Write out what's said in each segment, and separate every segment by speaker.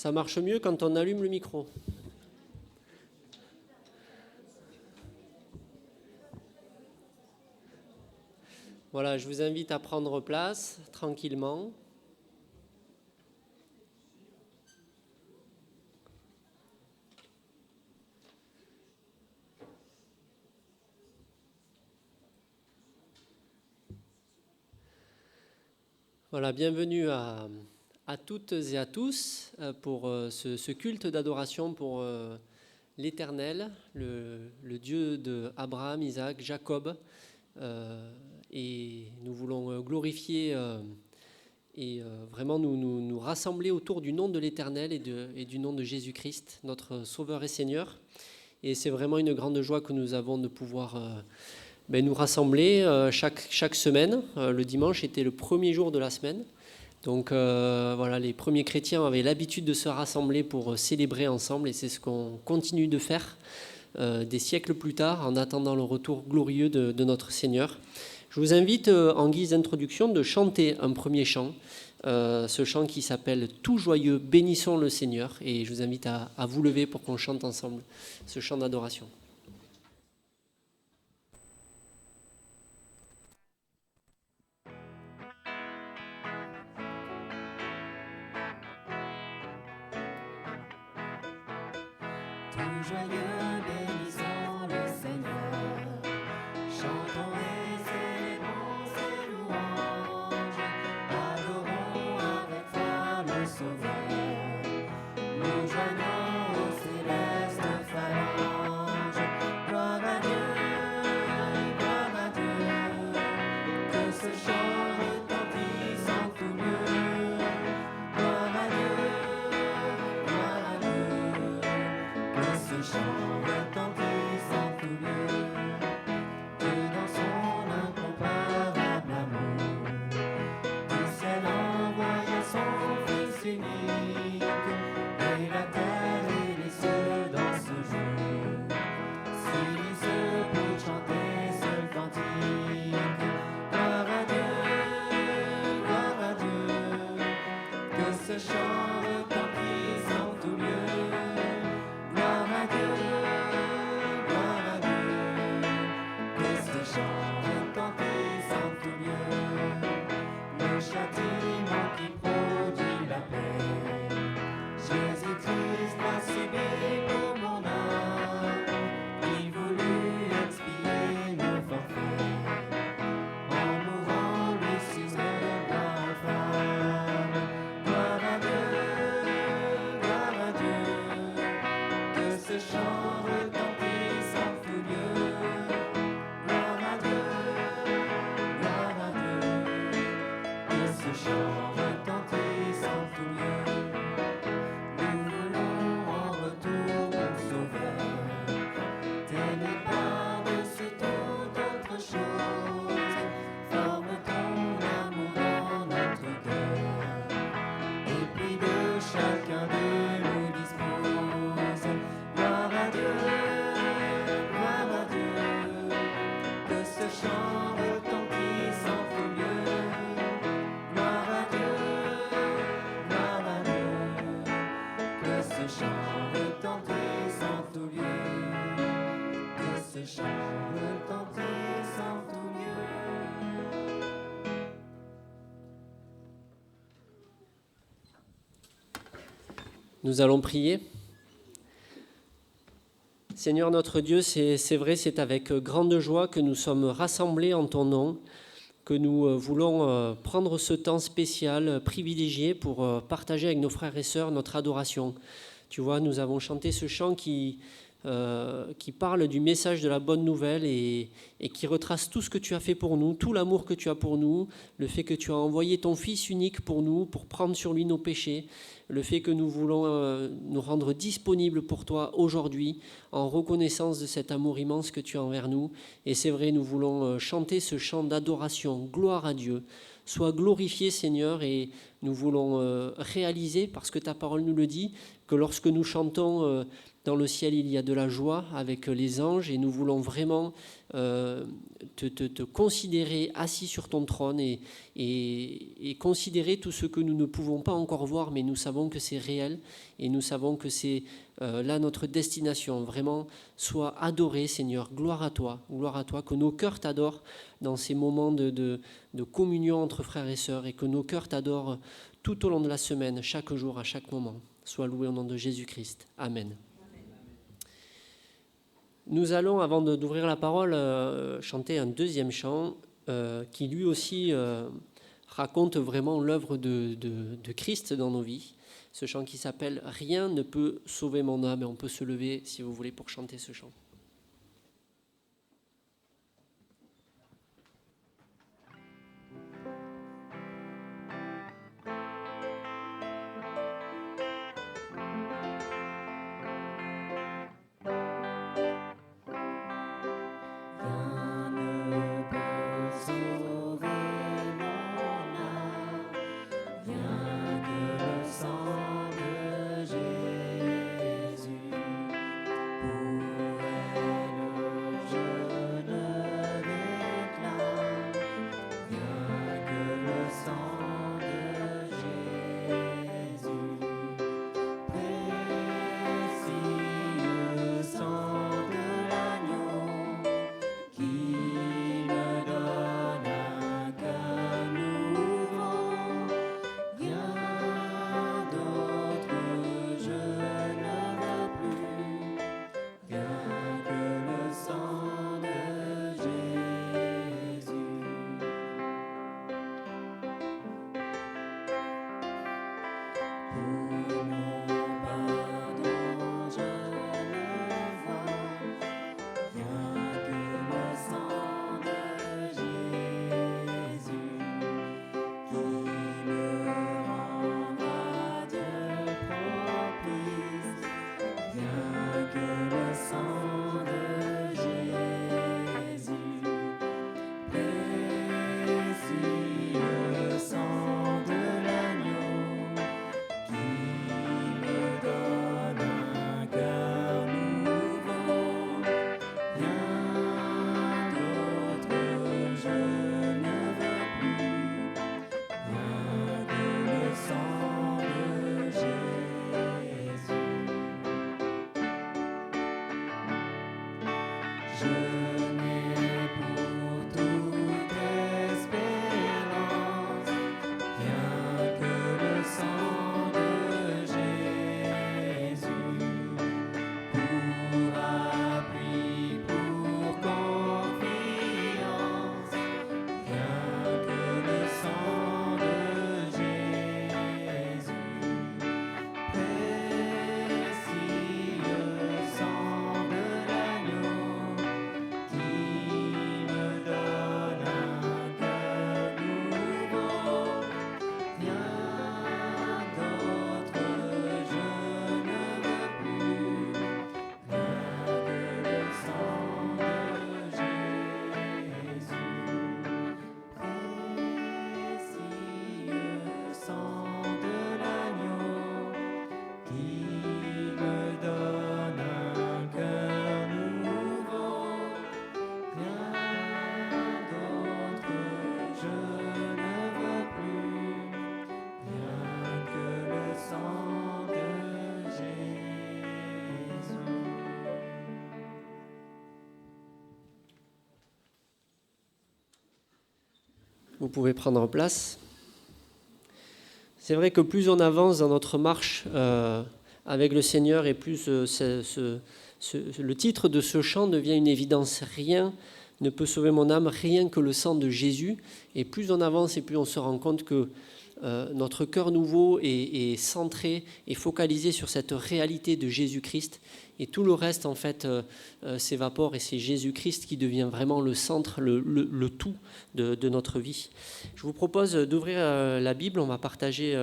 Speaker 1: Ça marche mieux quand on allume le micro. Voilà, je vous invite à prendre place tranquillement. Voilà, bienvenue à toutes et à tous pour ce culte d'adoration pour l'Éternel, le Dieu d'Abraham, Isaac, Jacob. Et nous voulons glorifier et vraiment nous rassembler autour du nom de l'Éternel et du nom de Jésus-Christ, notre Sauveur et Seigneur. Et c'est vraiment une grande joie que nous avons de pouvoir nous rassembler chaque semaine. Le dimanche était le premier jour de la semaine. Donc voilà, les premiers chrétiens avaient l'habitude de se rassembler pour célébrer ensemble et c'est ce qu'on continue de faire des siècles plus tard en attendant le retour glorieux de notre Seigneur. Je vous invite en guise d'introduction de chanter un premier chant, ce chant qui s'appelle « Tout joyeux, bénissons le Seigneur » et je vous invite à vous lever pour qu'on chante ensemble ce chant d'adoration.
Speaker 2: Tout joyeux, bénissons le Seigneur, chantons et célébrons ses louanges, adorons avec foi le Sauveur, nous joignons aux célestes phalanges, gloire à Dieu, que ce chant retentisse en tout lieu, gloire à Dieu. Ce chant retentisse en tout lieu, Dieu dans son incomparable amour, du ciel envoya son Fils unique, et la terre et les cieux dans ce jour s'unissent pour chanter ce cantique. Gloire à Dieu, que ce chant retentisse en tout lieu. Chant retentisse en tout lieu, le châtiment qui produit la paix. Jésus-Christ l'a subi pour mon âme, il voulut expier nos forfaits, en mourant lui sur le bois infâme. Gloire à Dieu, que ce chant retentisse en tout lieu. Ce chant retentisse en tout lieu, nous voulons en retour mon Sauveur, t'aimer par-dessus toute autre chose, forme ton amour dans notre cœur, et puis de chacun de nous dispose. Gloire à Dieu, que ce chant retentisse en tout lieu. Ce chant retentisse en tout lieu, que ce chant retentisse en tout lieu.
Speaker 1: Nous allons prier. Seigneur notre Dieu, c'est vrai, c'est avec grande joie que nous sommes rassemblés en ton nom, que nous voulons prendre ce temps spécial, privilégié pour partager avec nos frères et sœurs notre adoration. Tu vois, nous avons chanté ce chant qui parle du message de la bonne nouvelle et qui retrace tout ce que tu as fait pour nous, tout l'amour que tu as pour nous, le fait que tu as envoyé ton Fils unique pour nous, pour prendre sur lui nos péchés, le fait que nous voulons nous rendre disponibles pour toi aujourd'hui en reconnaissance de cet amour immense que tu as envers nous. Et c'est vrai, nous voulons chanter ce chant d'adoration, gloire à Dieu. Sois glorifié, Seigneur, et nous voulons réaliser, parce que ta parole nous le dit, que lorsque nous chantons dans le ciel, il y a de la joie avec les anges, et nous voulons vraiment te considérer assis sur ton trône et considérer tout ce que nous ne pouvons pas encore voir, mais nous savons savons que c'est réel et nous savons que c'est là notre destination. Vraiment, sois adoré, Seigneur. Gloire à toi, que nos cœurs t'adorent dans ces moments de communion entre frères et sœurs et que nos cœurs t'adorent tout au long de la semaine, chaque jour, à chaque moment. Sois loué au nom de Jésus-Christ. Amen. Nous allons, avant d'ouvrir la parole, chanter un deuxième chant qui lui aussi raconte vraiment l'œuvre de Christ dans nos vies. Ce chant qui s'appelle « Rien ne peut sauver mon âme ». Et on peut se lever, si vous voulez, pour chanter ce chant. Vous pouvez prendre place. C'est vrai que plus on avance dans notre marche avec le Seigneur et plus le titre de ce chant devient une évidence. Rien ne peut sauver mon âme, rien que le sang de Jésus. Et plus on avance et plus on se rend compte que notre cœur nouveau est centré et focalisé sur cette réalité de Jésus-Christ. Et tout le reste, en fait, s'évapore et c'est Jésus-Christ qui devient vraiment le centre, le tout de notre vie. Je vous propose d'ouvrir la Bible. On va partager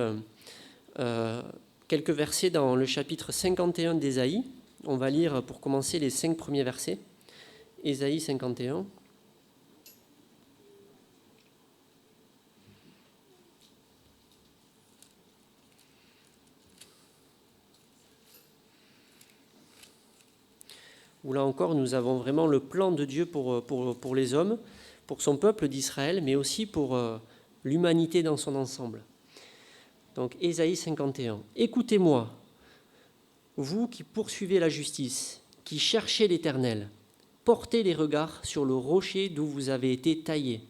Speaker 1: quelques versets dans le chapitre 51 d'Ésaïe. On va lire pour commencer les 5 premiers versets. Ésaïe 51. Où là encore, nous avons vraiment le plan de Dieu pour les hommes, pour son peuple d'Israël, mais aussi pour l'humanité dans son ensemble. Donc Ésaïe 51. Écoutez-moi, vous qui poursuivez la justice, qui cherchez l'Éternel, portez les regards sur le rocher d'où vous avez été taillé,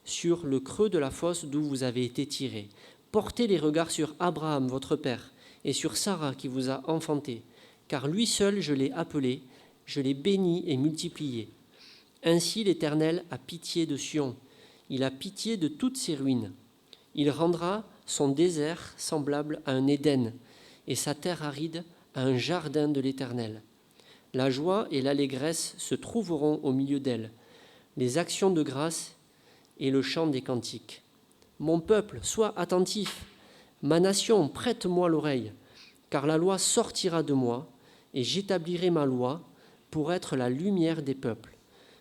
Speaker 1: sur le creux de la fosse d'où vous avez été tiré. Portez les regards sur Abraham, votre père, et sur Sarah qui vous a enfanté, car lui seul je l'ai appelé, je l'ai béni et multiplié. Ainsi l'Éternel a pitié de Sion, il a pitié de toutes ses ruines. Il rendra son désert semblable à un Éden, et sa terre aride à un jardin de l'Éternel. La joie et l'allégresse se trouveront au milieu d'elle, les actions de grâce et le chant des cantiques. Mon peuple, sois attentif, ma nation, prête-moi l'oreille, car la loi sortira de moi, et j'établirai ma loi pour être la lumière des peuples.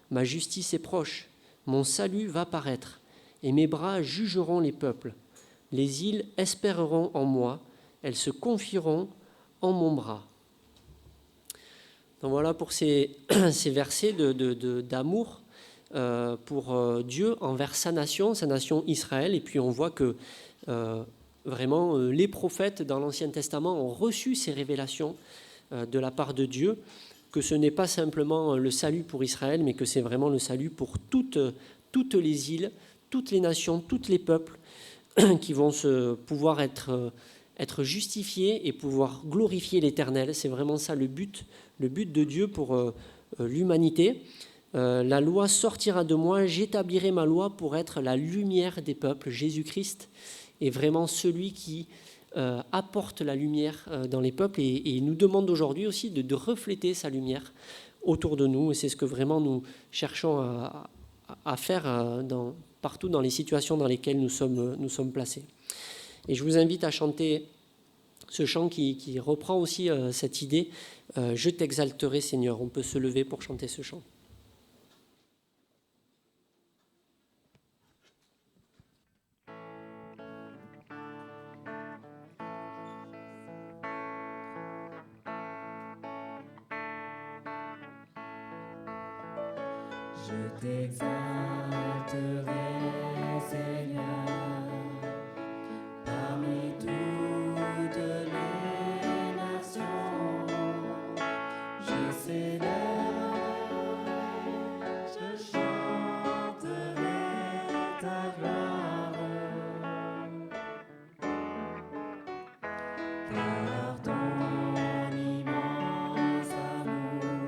Speaker 1: Ma justice est proche, mon salut va paraître, et mes bras jugeront les peuples. Les îles espéreront en moi, elles se confieront en mon bras. Donc voilà pour ces versets d'amour pour Dieu envers sa nation Israël. Et puis on voit que vraiment les prophètes dans l'Ancien Testament ont reçu ces révélations de la part de Dieu, que ce n'est pas simplement le salut pour Israël, mais que c'est vraiment le salut pour toutes les îles, toutes les nations, tous les peuples qui vont pouvoir être justifiés et pouvoir glorifier l'Éternel. C'est vraiment ça le but de Dieu pour l'humanité. La loi sortira de moi, j'établirai ma loi pour être la lumière des peuples. Jésus-Christ est vraiment celui qui apporte la lumière dans les peuples et il nous demande aujourd'hui aussi de refléter sa lumière autour de nous. Et c'est ce que vraiment nous cherchons à faire partout dans les situations dans lesquelles nous sommes placés. Et je vous invite à chanter ce chant qui reprend aussi cette idée « Je t'exalterai Seigneur ». On peut se lever pour chanter ce chant.
Speaker 2: Je t'exalterai, Seigneur, parmi toutes les nations. Je célébrerai, je chanterai ta gloire, car ton immense amour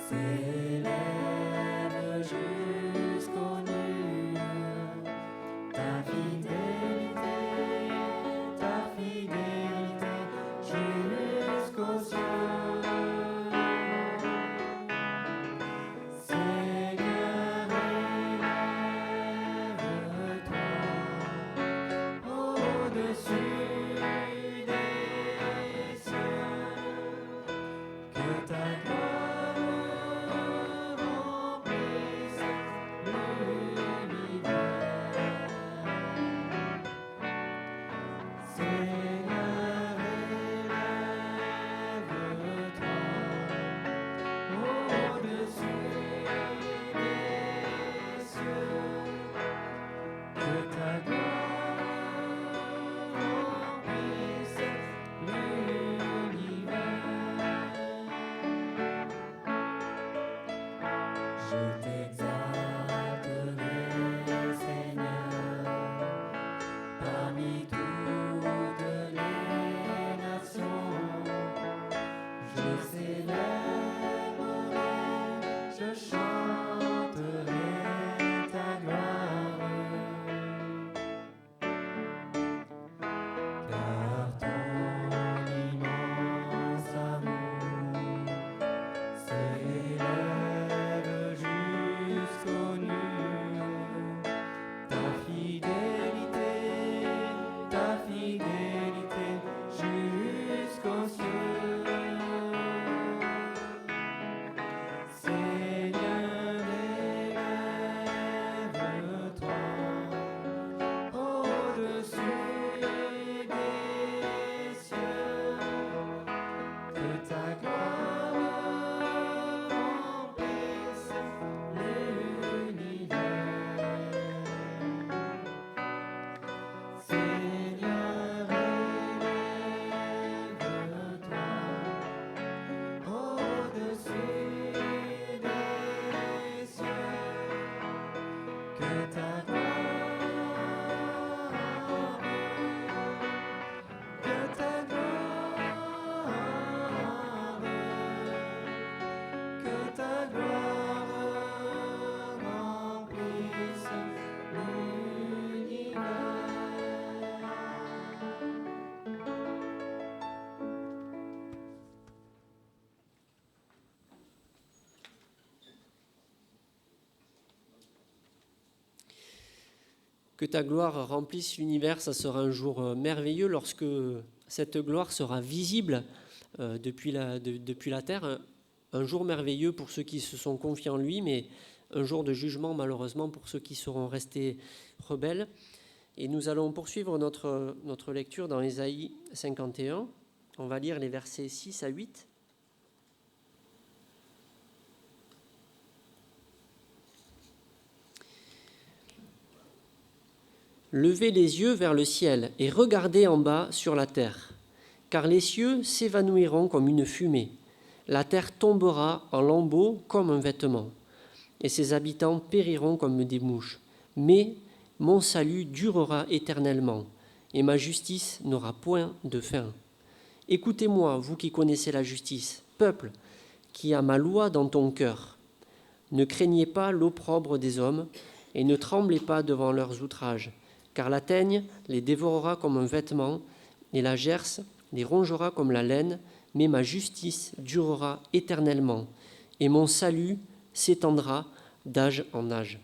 Speaker 2: s'élève jusqu'aux nues. Ta fidélité jusqu'aux cieux. Seigneur, élève-toi au-dessus des cieux, que ta gloire remplisse l'univers. Seigneur, élève-toi au-dessus des cieux, que ta gloire remplisse l'univers. Je t'exalterai, Seigneur, parmi toutes les nations. Je célébrerai, je chanterai ta gloire, car ton immense amour s'élève jusqu'aux nues. Ta fidélité jusqu'aux cieux. Seigneur,
Speaker 1: Que ta gloire remplisse l'univers, ça sera un jour merveilleux lorsque cette gloire sera visible depuis la terre. Un jour merveilleux pour ceux qui se sont confiés en lui, mais un jour de jugement malheureusement pour ceux qui seront restés rebelles. Et nous allons poursuivre notre lecture dans Ésaïe 51. On va lire les versets 6 à 8. Levez les yeux vers le ciel et regardez en bas sur la terre, car les cieux s'évanouiront comme une fumée, la terre tombera en lambeaux comme un vêtement, et ses habitants périront comme des mouches. Mais mon salut durera éternellement, et ma justice n'aura point de fin. Écoutez-moi, vous qui connaissez la justice, peuple qui a ma loi dans ton cœur. Ne craignez pas l'opprobre des hommes, et ne tremblez pas devant leurs outrages, car la teigne les dévorera comme un vêtement, et la gerce les rongera comme la laine, mais ma justice durera éternellement, et mon salut s'étendra d'âge en âge.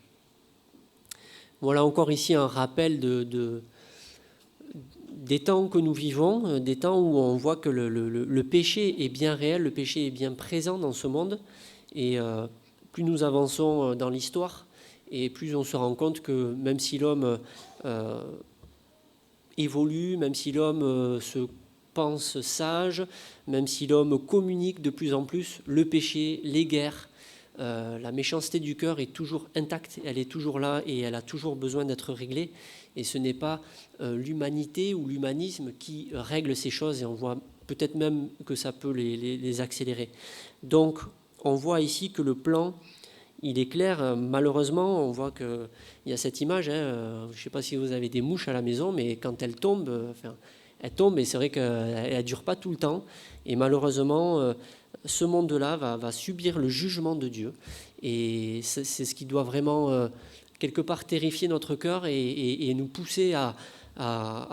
Speaker 1: Voilà encore ici un rappel des temps que nous vivons, des temps où on voit que le péché est bien réel, le péché est bien présent dans ce monde, et plus nous avançons dans l'histoire, et plus on se rend compte que même si l'homme évolue, même si l'homme se pense sage, même si l'homme communique de plus en plus, le péché, les guerres, la méchanceté du cœur est toujours intacte, elle est toujours là et elle a toujours besoin d'être réglée. Et ce n'est pas l'humanité ou l'humanisme qui règle ces choses, et on voit peut-être même que ça peut les accélérer. Donc on voit ici que le plan, il est clair. Malheureusement, on voit qu'il y a cette image, je ne sais pas si vous avez des mouches à la maison, mais quand elles tombent, elles tombent, et c'est vrai qu'elles ne durent pas tout le temps. Et malheureusement, ce monde-là va subir le jugement de Dieu. Et c'est ce qui doit vraiment, quelque part, terrifier notre cœur et nous pousser à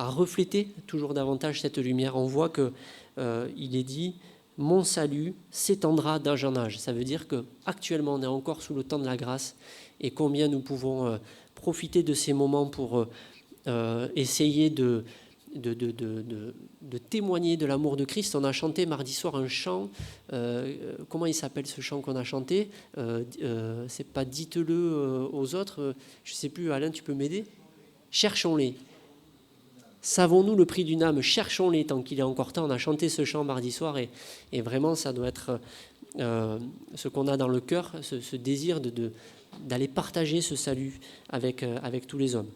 Speaker 1: refléter toujours davantage cette lumière. On voit qu'il est dit « Mon salut s'étendra d'âge en âge ». Ça veut dire qu'actuellement, on est encore sous le temps de la grâce, et combien nous pouvons profiter de ces moments pour essayer de témoigner de l'amour de Christ. On a chanté mardi soir un chant, comment il s'appelle ce chant qu'on a chanté, c'est pas « dites-le aux autres », je ne sais plus, Alain, tu peux m'aider ? Cherchons-les. Savons-nous le prix d'une âme ? Cherchons-les tant qu'il est encore temps. On a chanté ce chant mardi soir, et vraiment ça doit être ce qu'on a dans le cœur, ce désir d'aller partager ce salut avec tous les hommes.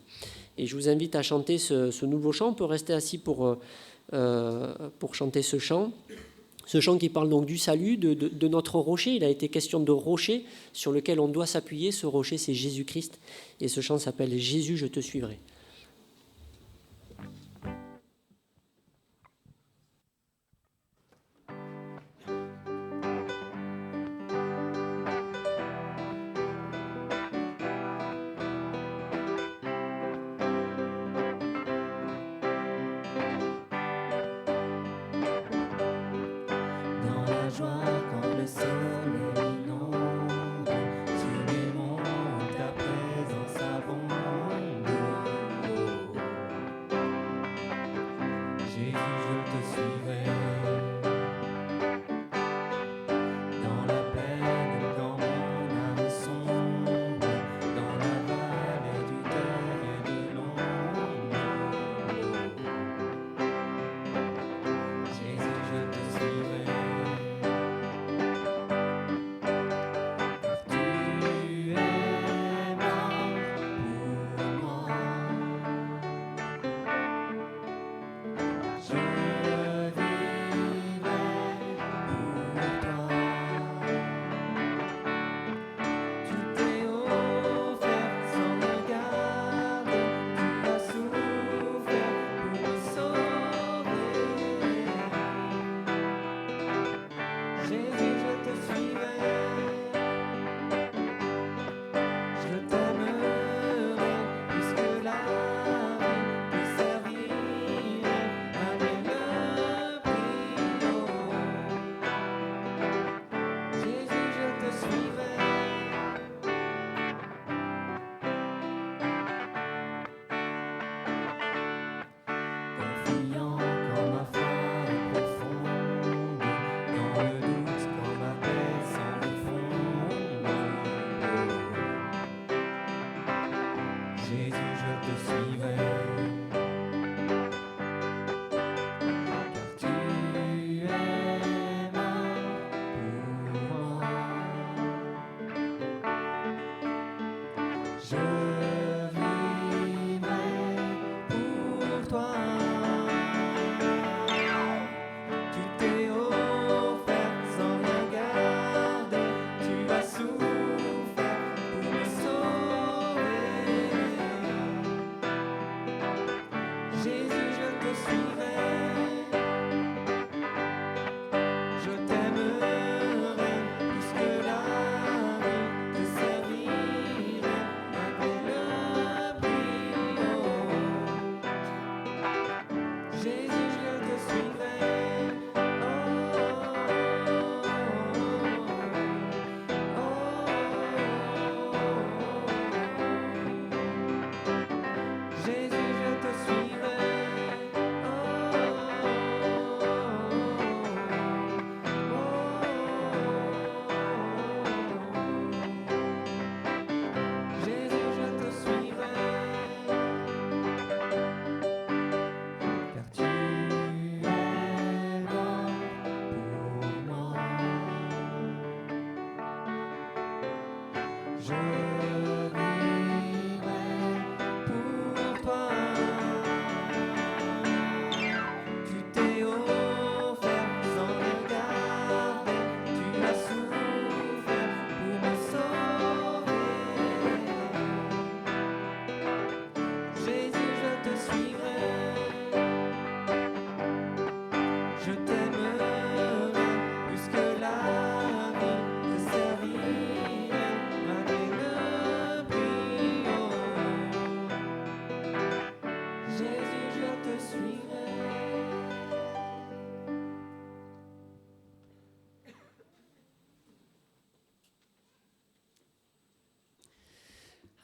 Speaker 1: Et je vous invite à chanter ce nouveau chant. On peut rester assis pour chanter ce chant qui parle donc du salut, de notre rocher. Il a été question de rocher sur lequel on doit s'appuyer. Ce rocher, c'est Jésus-Christ, et ce chant s'appelle « Jésus, je te suivrai ».
Speaker 2: Quand le soleil inonde, tu remontes ta présence abonde.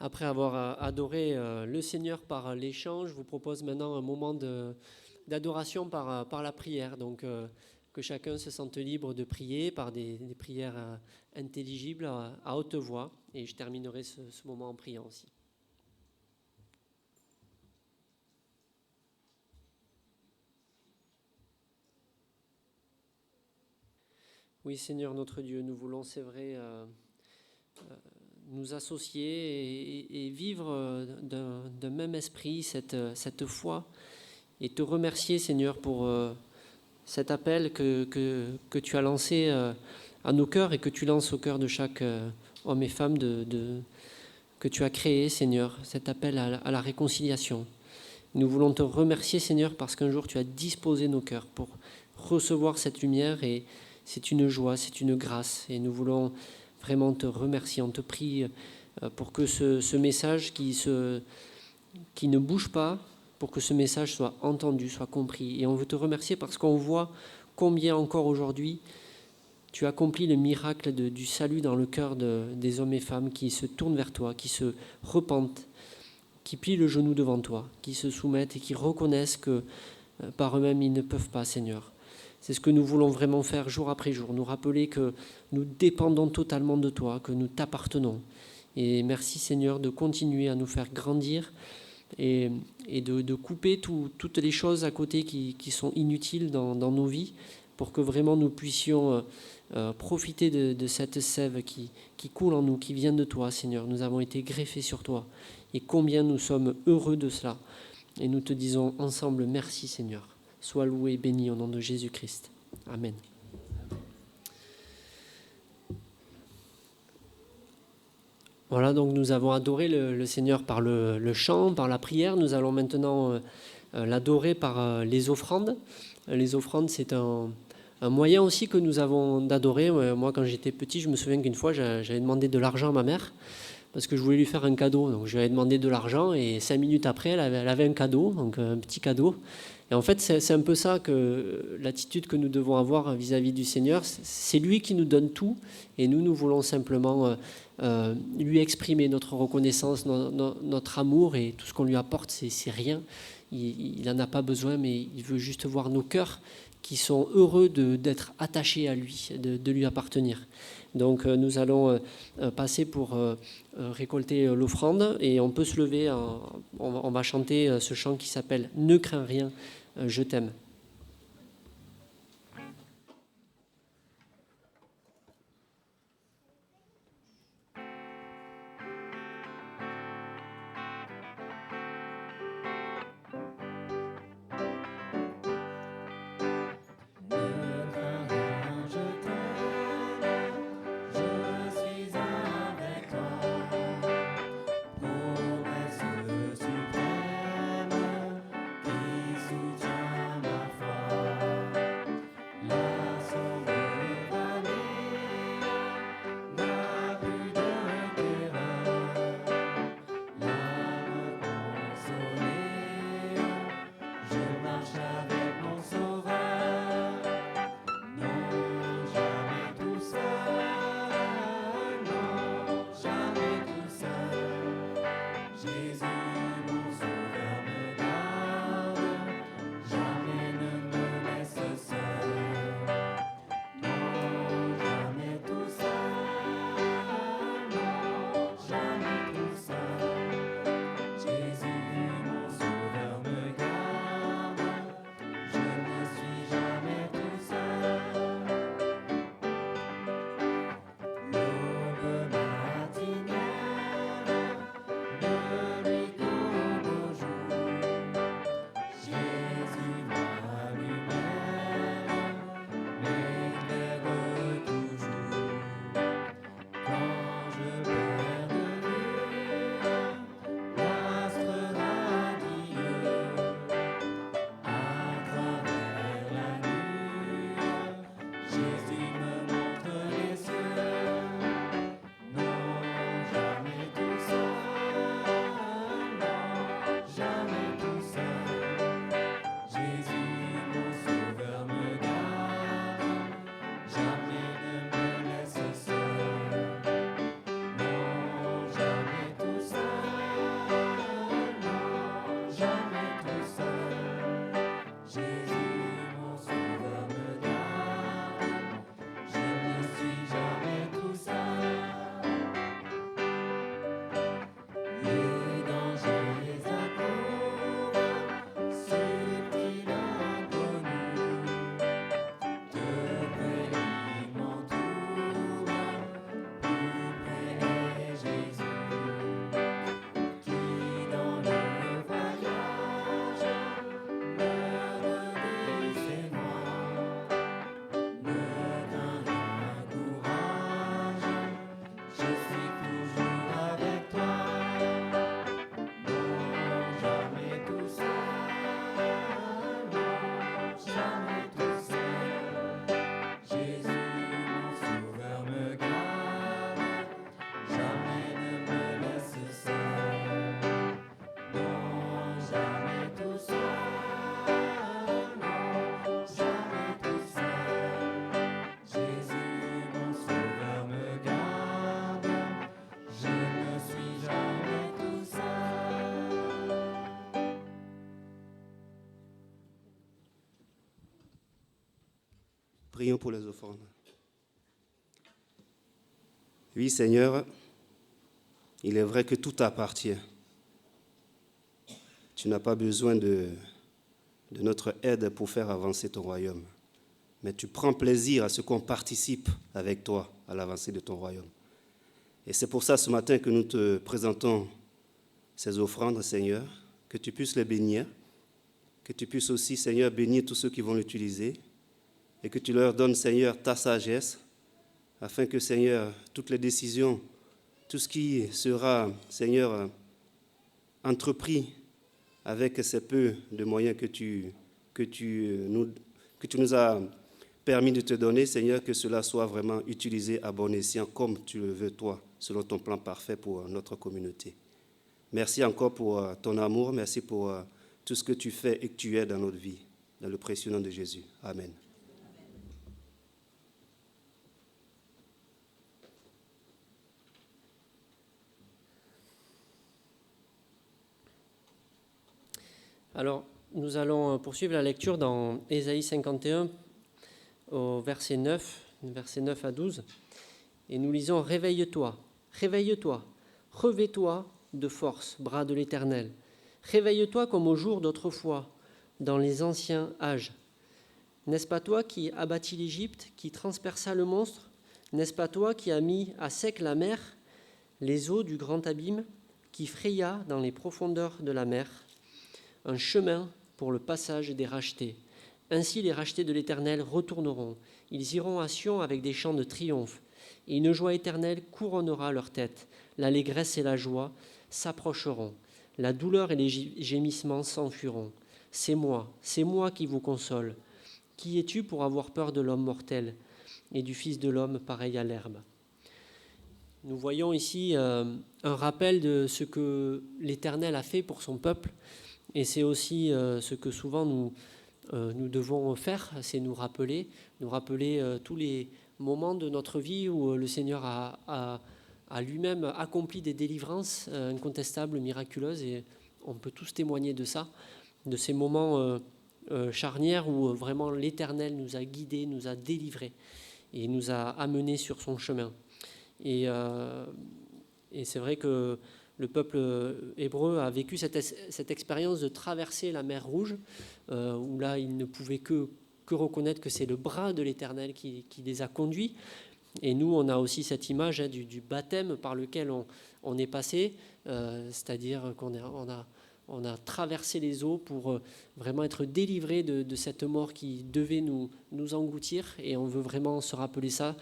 Speaker 1: Après avoir adoré le Seigneur par l'échange, je vous propose maintenant un moment d'adoration par la prière. Donc, que chacun se sente libre de prier par des prières intelligibles à haute voix. Et je terminerai ce moment en priant aussi. Oui, Seigneur notre Dieu, nous voulons, c'est vrai, nous associer et vivre d'un même esprit cette foi et te remercier, Seigneur, pour cet appel que tu as lancé à nos cœurs et que tu lances au cœur de chaque homme et femme que tu as créé, Seigneur, cet appel à la réconciliation. Nous voulons te remercier, Seigneur, parce qu'un jour tu as disposé nos cœurs pour recevoir cette lumière et c'est une joie, c'est une grâce et nous voulons vraiment te remercier. On te prie pour que ce message qui ne bouge pas, pour que ce message soit entendu, soit compris. Et on veut te remercier parce qu'on voit combien encore aujourd'hui tu accomplis le miracle du salut dans le cœur des hommes et femmes qui se tournent vers toi, qui se repentent, qui plient le genou devant toi, qui se soumettent et qui reconnaissent que par eux-mêmes ils ne peuvent pas, Seigneur. C'est ce que nous voulons vraiment faire jour après jour, nous rappeler que nous dépendons totalement de toi, que nous t'appartenons. Et merci, Seigneur, de continuer à nous faire grandir et de couper toutes les choses à côté qui sont inutiles dans nos vies pour que vraiment nous puissions profiter de cette sève qui coule en nous, qui vient de toi, Seigneur. Nous avons été greffés sur toi et combien nous sommes heureux de cela. Et nous te disons ensemble merci, Seigneur. Sois loué et béni au nom de Jésus-Christ. Amen. Voilà, donc nous avons adoré le Seigneur par le chant, par la prière. Nous allons maintenant l'adorer par les offrandes. Les offrandes, c'est un moyen aussi que nous avons d'adorer. Moi, quand j'étais petit, je me souviens qu'une fois, j'avais demandé de l'argent à ma mère parce que je voulais lui faire un cadeau. Donc, je lui avais demandé de l'argent et 5 minutes après, elle avait un cadeau, donc un petit cadeau. Et en fait, c'est un peu ça que l'attitude que nous devons avoir vis-à-vis du Seigneur. C'est lui qui nous donne tout et nous voulons simplement lui exprimer notre reconnaissance, notre amour et tout ce qu'on lui apporte, c'est rien. Il n'en a pas besoin, mais il veut juste voir nos cœurs qui sont heureux d'être attachés à lui, de lui appartenir. Donc nous allons passer pour récolter l'offrande et on peut se lever, on va chanter ce chant qui s'appelle « Ne crains rien, je t'aime ».
Speaker 2: Les dangers accourent, subtils inconnus, de près ils m'entourent, plus près est Jésus, qui dans le voyage me redit c'est moi. Ne crains rien, courage, je suis toujours avec toi. Non, jamais tout seul, non, jamais tout seul. Jésus, mon sauveur, me garde, jamais ne me laisse seul. Non, jamais tout seul, non, jamais tout seul. Jésus, mon sauveur, me garde, je ne suis jamais tout seul.
Speaker 3: Prions pour les offrandes. Oui, Seigneur, il est vrai que tout t'appartient. Tu n'as pas besoin de notre aide pour faire avancer ton royaume. Mais tu prends plaisir à ce qu'on participe avec toi à l'avancée de ton royaume. Et c'est pour ça ce matin que nous te présentons ces offrandes, Seigneur, que tu puisses les bénir, que tu puisses aussi, Seigneur, bénir tous ceux qui vont l'utiliser, et que tu leur donnes, Seigneur, ta sagesse, afin que, Seigneur, toutes les décisions, tout ce qui sera, Seigneur, entrepris avec ces peu de moyens que tu nous as permis de te donner, Seigneur, que cela soit vraiment utilisé à bon escient, comme tu le veux, toi, selon ton plan parfait pour notre communauté. Merci encore pour ton amour, merci pour tout ce que tu fais et que tu es dans notre vie, dans le précieux nom de Jésus. Amen.
Speaker 1: Alors, nous allons poursuivre la lecture dans Ésaïe 51, au verset 9 à 12. Et nous lisons « Réveille-toi, réveille-toi, revêt-toi de force, bras de l'Éternel. Réveille-toi comme au jour d'autrefois, dans les anciens âges. N'est-ce pas toi qui abattis l'Égypte, qui transperça le monstre? N'est-ce pas toi qui as mis à sec la mer, les eaux du grand abîme, qui fraya dans les profondeurs de la mer un chemin pour le passage des rachetés? Ainsi les rachetés de l'Éternel retourneront. Ils iront à Sion avec des chants de triomphe. Et une joie éternelle couronnera leur tête. L'allégresse et la joie s'approcheront. La douleur et les gémissements s'enfuiront. C'est moi qui vous console. Qui es-tu pour avoir peur de l'homme mortel et du Fils de l'homme pareil à l'herbe? Nous voyons ici un rappel de ce que l'Éternel a fait pour son peuple. Et c'est aussi ce que souvent nous devons faire, c'est nous rappeler tous les moments de notre vie où le Seigneur a lui-même accompli des délivrances incontestables, miraculeuses, et on peut tous témoigner de ça, de ces moments charnières où vraiment l'Éternel nous a guidés, nous a délivrés et nous a amenés sur son chemin. Et c'est vrai que le peuple hébreu a vécu cette expérience de traverser la mer Rouge, où là, il ne pouvait que reconnaître que c'est le bras de l'Éternel qui les a conduits. Et nous, on a aussi cette image du baptême par lequel on est passé, c'est-à-dire qu'on a traversé les eaux pour vraiment être délivré de cette mort qui devait nous engloutir. Et on veut vraiment se rappeler ça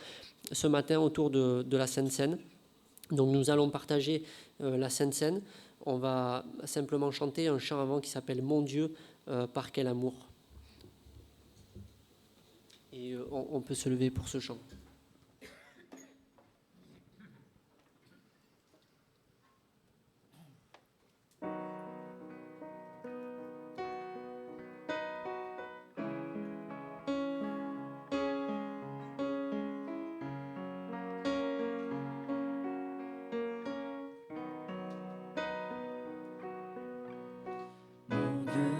Speaker 1: ce matin autour de la Sainte Seine. Donc nous allons partager la Sainte Seine. On va simplement chanter un chant avant qui s'appelle « Mon Dieu, par quel amour ». Et on peut se lever pour ce chant.
Speaker 2: Mon Dieu,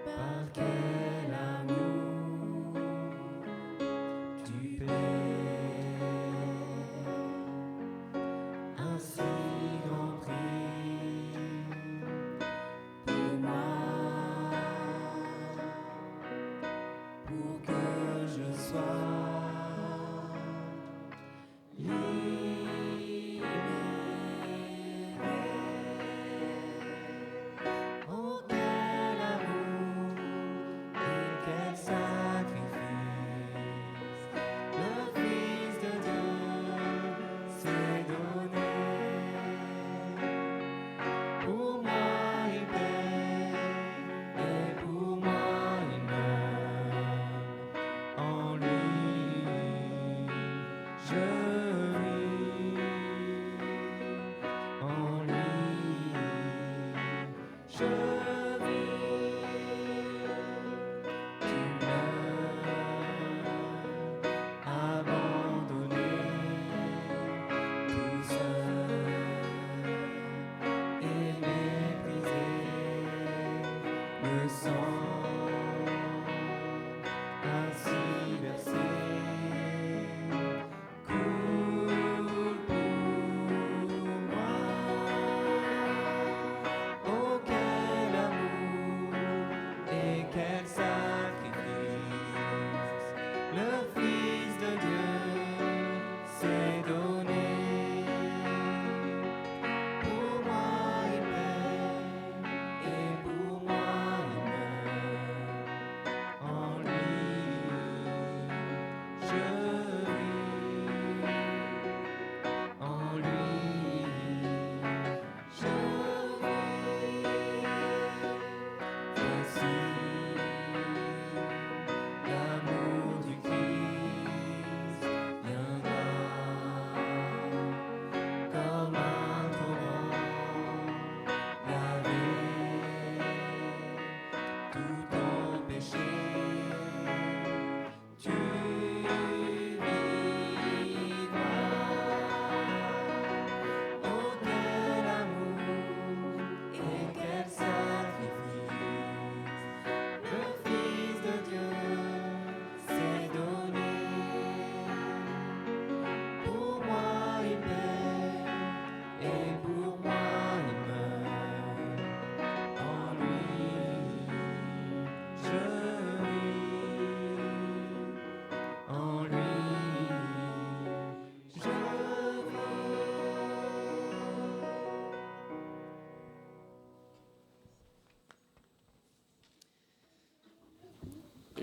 Speaker 2: par quel amour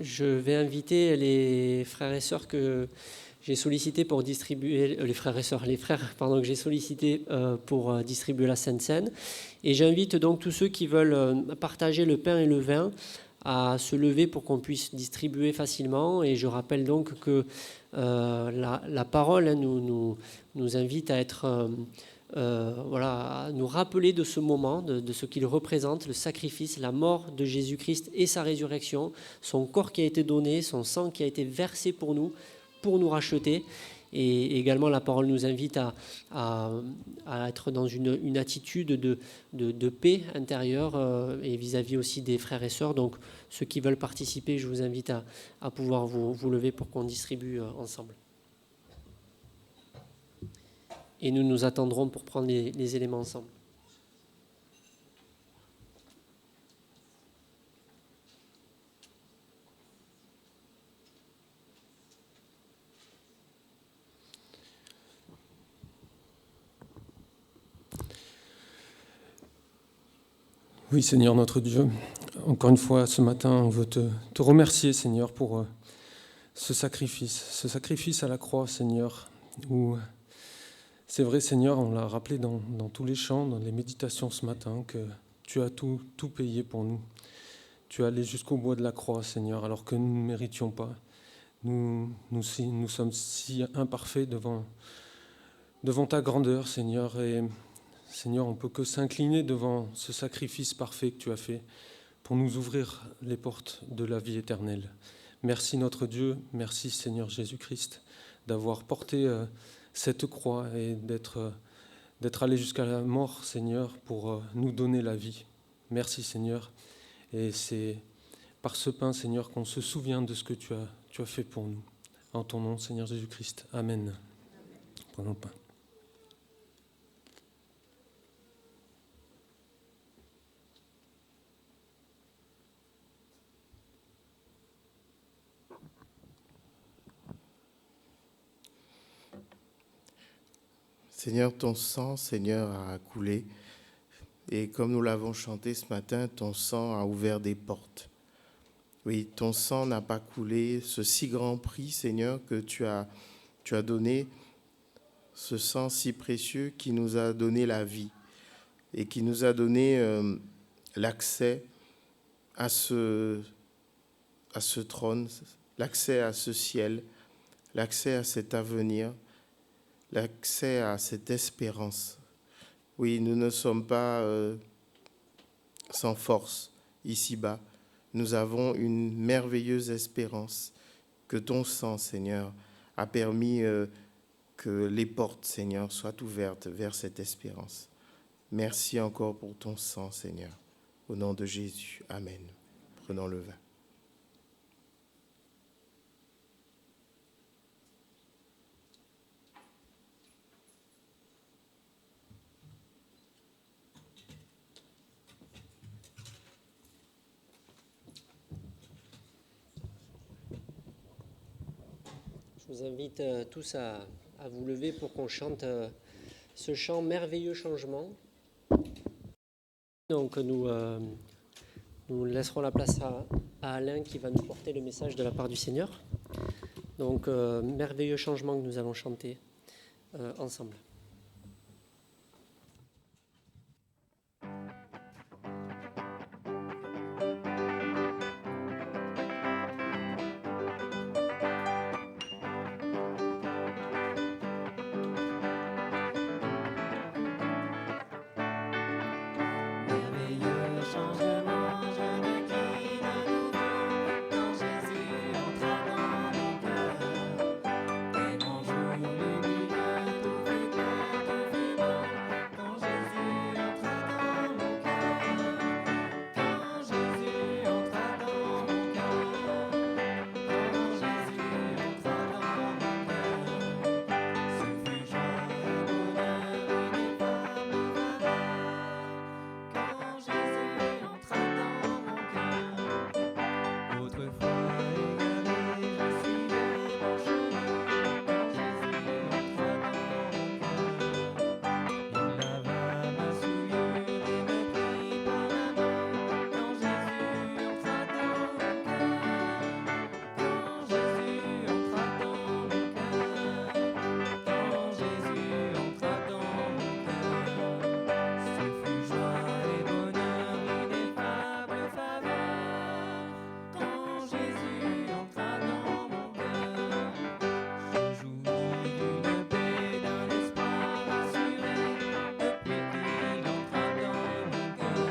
Speaker 1: Je vais inviter les frères et sœurs que j'ai sollicités pour distribuer les frères que j'ai sollicités pour distribuer la Sainte Seine. Et j'invite donc tous ceux qui veulent partager le pain et le vin à se lever pour qu'on puisse distribuer facilement. Et je rappelle donc que la parole nous invite à être à nous rappeler de ce moment, de ce qu'il représente, le sacrifice, la mort de Jésus-Christ et sa résurrection, son corps qui a été donné, son sang qui a été versé pour nous racheter. Et également, la parole nous invite à être dans une attitude de paix intérieure et vis-à-vis aussi des frères et sœurs. Donc, ceux qui veulent participer, je vous invite à pouvoir vous lever pour qu'on distribue ensemble. Et nous nous attendrons pour prendre les éléments ensemble.
Speaker 4: Oui, Seigneur notre Dieu, encore une fois ce matin, on veut te remercier, Seigneur, pour ce sacrifice à la croix, Seigneur, où c'est vrai, Seigneur, on l'a rappelé dans tous les chants, dans les méditations ce matin, que tu as tout payé pour nous. Tu es allé jusqu'au bout de la croix, Seigneur, alors que nous ne méritions pas. Nous sommes si imparfaits devant ta grandeur, Seigneur, et Seigneur, on ne peut que s'incliner devant ce sacrifice parfait que tu as fait pour nous ouvrir les portes de la vie éternelle. Merci notre Dieu, merci Seigneur Jésus-Christ d'avoir porté cette croix et d'être allé jusqu'à la mort, Seigneur, pour nous donner la vie. Merci Seigneur, et c'est par ce pain, Seigneur, qu'on se souvient de ce que tu as fait pour nous. En ton nom, Seigneur Jésus-Christ. Amen. Prenons le pain.
Speaker 5: Seigneur, ton sang, Seigneur, a coulé. Et comme nous l'avons chanté ce matin, ton sang a ouvert des portes. Oui, ton sang n'a pas coulé, ce si grand prix, Seigneur, que tu as donné, ce sang si précieux qui nous a donné la vie et qui nous a donné l'accès à ce trône, l'accès à ce ciel, l'accès à cet avenir, l'accès à cette espérance. Oui, nous ne sommes pas sans force ici-bas, nous avons une merveilleuse espérance que ton sang, Seigneur, a permis que les portes, Seigneur, soient ouvertes vers cette espérance. Merci encore pour ton sang, Seigneur. Au nom de Jésus, amen. Prenons le vin.
Speaker 1: Je vous invite tous à vous lever pour qu'on chante ce chant Merveilleux changement. Donc nous laisserons la place à Alain qui va nous porter le message de la part du Seigneur. Donc Merveilleux changement que nous allons chanter ensemble.
Speaker 2: Merveilleux changement, je le crie de nouveau, quand Jésus entra dans mon cœur. Et mon jour lumineux, tout fut clair, tout fut beau, quand Jésus entra dans mon cœur. Quand Jésus entra dans mon cœur. Quand Jésus entra dans mon cœur. Ce fut joie et bonheur, ineffable faveur. Quand Jésus entra dans mon cœur, autrefois égaré, je suivais mon chemin. Quand Jésus entra dans mon cœur, il lava ma souillure et me prit par la main. Quand Jésus entra dans mon cœur, quand Jésus entra dans mon cœur, quand Jésus entra dans mon cœur, ce fut joie et bonheur, ineffable faveur. Quand Jésus entra dans mon cœur, je jouis d'une paix, d'un espoir assuré. Depuis qu'il entra dans mon cœur,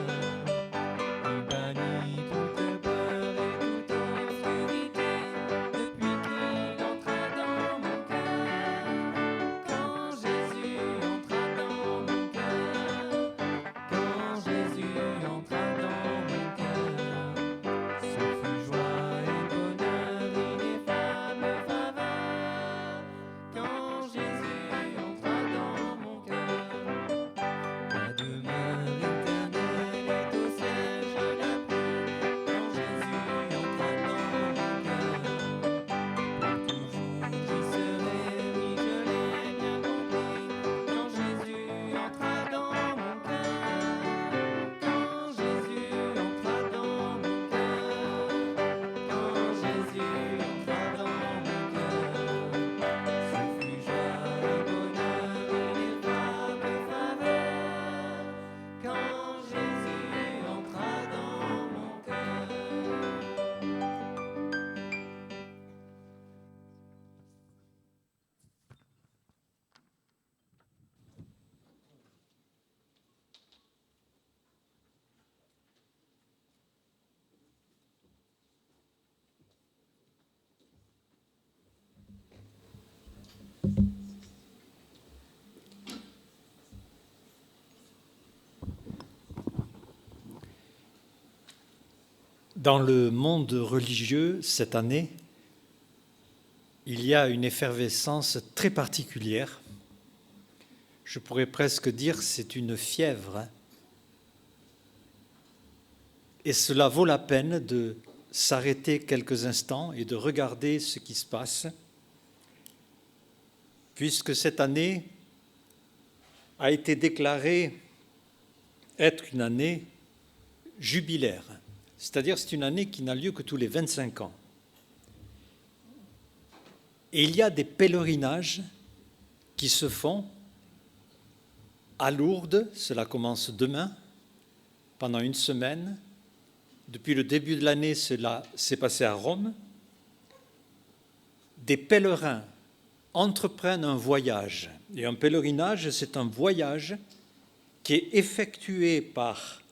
Speaker 2: il bannit toute peur et toute obscurité. Depuis qu'il entra dans mon cœur, quand Jésus entra dans mon cœur, quand Jésus entra dans mon cœur, ce fut joie et bonheur, ineffable faveur. Quand Jésus entra dans mon cœur, ma demeure éternelle est au ciel, je la prie. Quand Jésus entra dans mon cœur, pour toujours j'y serai, oui je l'ai bien compris. Quand Jésus entra dans mon cœur, quand Jésus entra dans mon cœur, quand Jésus entra dans mon cœur, ce fut joie et bonheur, ineffable faveur. Quand Jésus entra dans mon cœur.
Speaker 6: Dans le monde religieux, cette année, il y a une effervescence très particulière. Je pourrais presque dire c'est une fièvre. Et cela vaut la peine de s'arrêter quelques instants et de regarder ce qui se passe, puisque cette année a été déclarée être une année jubilaire. C'est-à-dire c'est une année qui n'a lieu que tous les 25 ans. Et il y a des pèlerinages qui se font à Lourdes, cela commence demain, pendant une semaine. Depuis le début de l'année, cela s'est passé à Rome. Des pèlerins entreprennent un voyage. Et un pèlerinage, c'est un voyage qui est effectué par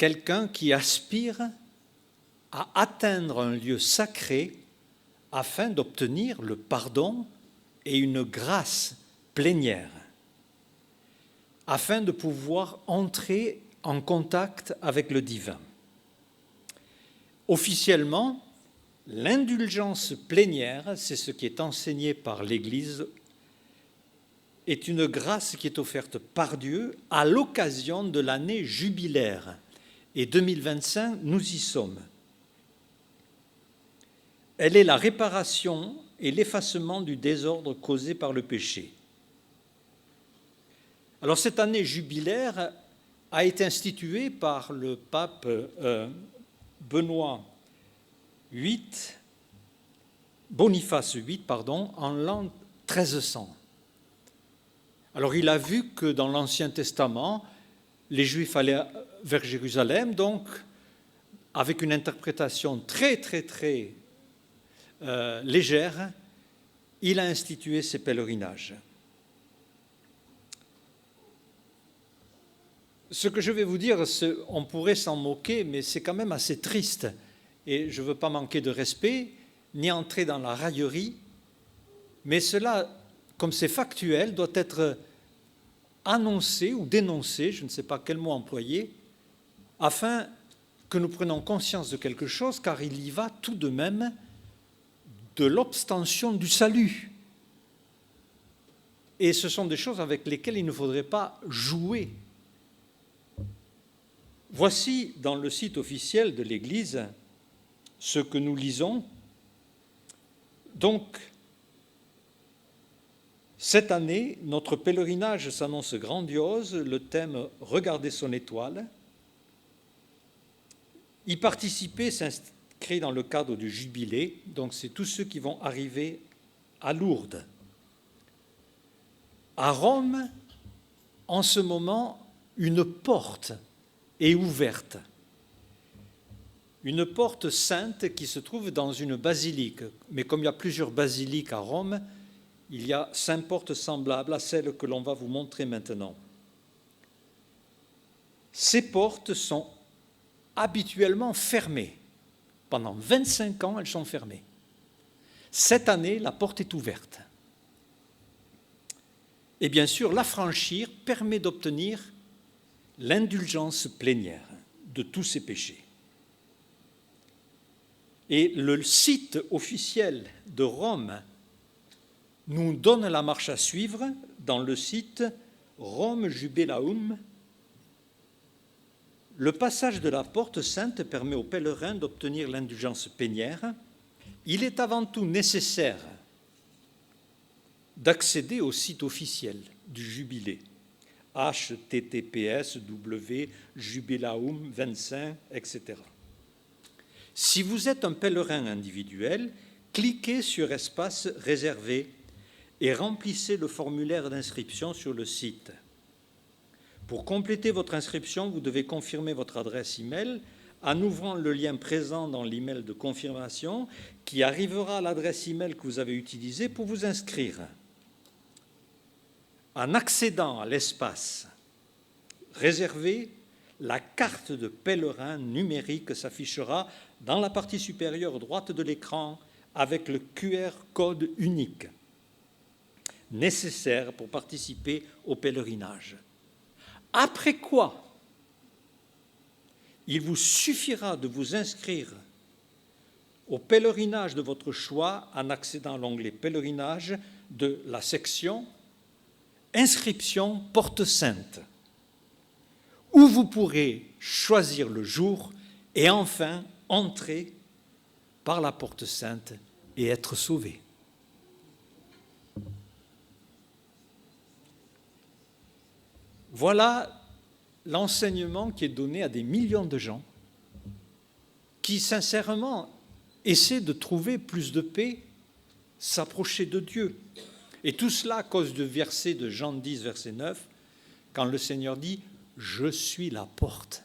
Speaker 6: quelqu'un qui aspire à atteindre un lieu sacré afin d'obtenir le pardon et une grâce plénière, afin de pouvoir entrer en contact avec le divin. Officiellement, l'indulgence plénière, c'est ce qui est enseigné par l'Église, est une grâce qui est offerte par Dieu à l'occasion de l'année jubilaire. Et 2025, nous y sommes. Elle est la réparation et l'effacement du désordre causé par le péché. Alors cette année jubilaire a été instituée par le pape Boniface VIII, en l'an 1300. Alors il a vu que dans l'Ancien Testament, les Juifs allaient vers Jérusalem, donc avec une interprétation très légère, il a institué ces pèlerinages. Ce que je vais vous dire, on pourrait s'en moquer, mais c'est quand même assez triste. Et je ne veux pas manquer de respect, ni entrer dans la raillerie, mais cela, comme c'est factuel, doit être annoncé ou dénoncé, je ne sais pas quel mot employer, afin que nous prenions conscience de quelque chose, car il y va tout de même de l'obstention du salut. Et ce sont des choses avec lesquelles il ne faudrait pas jouer. Voici dans le site officiel de l'Église ce que nous lisons. Donc, cette année, notre pèlerinage s'annonce grandiose, le thème « Regardez son étoile ». Y participer s'inscrit dans le cadre du jubilé, donc c'est tous ceux qui vont arriver à Lourdes. À Rome, en ce moment, une porte est ouverte. Une porte sainte qui se trouve dans une basilique. Mais comme il y a plusieurs basiliques à Rome, il y a 5 portes semblables à celles que l'on va vous montrer maintenant. Ces portes sont habituellement fermées. Pendant 25 ans, elles sont fermées. Cette année, la porte est ouverte. Et bien sûr, la franchir permet d'obtenir l'indulgence plénière de tous ces péchés. Et le site officiel de Rome nous donne la marche à suivre dans le site Rome Jubilaum. Le passage de la porte sainte permet aux pèlerins d'obtenir l'indulgence plénière. Il est avant tout nécessaire d'accéder au site officiel du jubilé, https://jubilaum25, etc. Si vous êtes un pèlerin individuel, cliquez sur espace réservé et remplissez le formulaire d'inscription sur le site. Pour compléter votre inscription, vous devez confirmer votre adresse e-mail en ouvrant le lien présent dans l'email de confirmation qui arrivera à l'adresse e-mail que vous avez utilisée pour vous inscrire. En accédant à l'espace réservé, la carte de pèlerin numérique s'affichera dans la partie supérieure droite de l'écran avec le QR code unique nécessaire pour participer au pèlerinage. Après quoi, il vous suffira de vous inscrire au pèlerinage de votre choix en accédant à l'onglet Pèlerinage de la section Inscription Porte Sainte, où vous pourrez choisir le jour et enfin entrer par la Porte Sainte et être sauvé. Voilà l'enseignement qui est donné à des millions de gens qui, sincèrement, essaient de trouver plus de paix, s'approcher de Dieu. Et tout cela à cause du verset de Jean 10, verset 9, quand le Seigneur dit « Je suis la porte.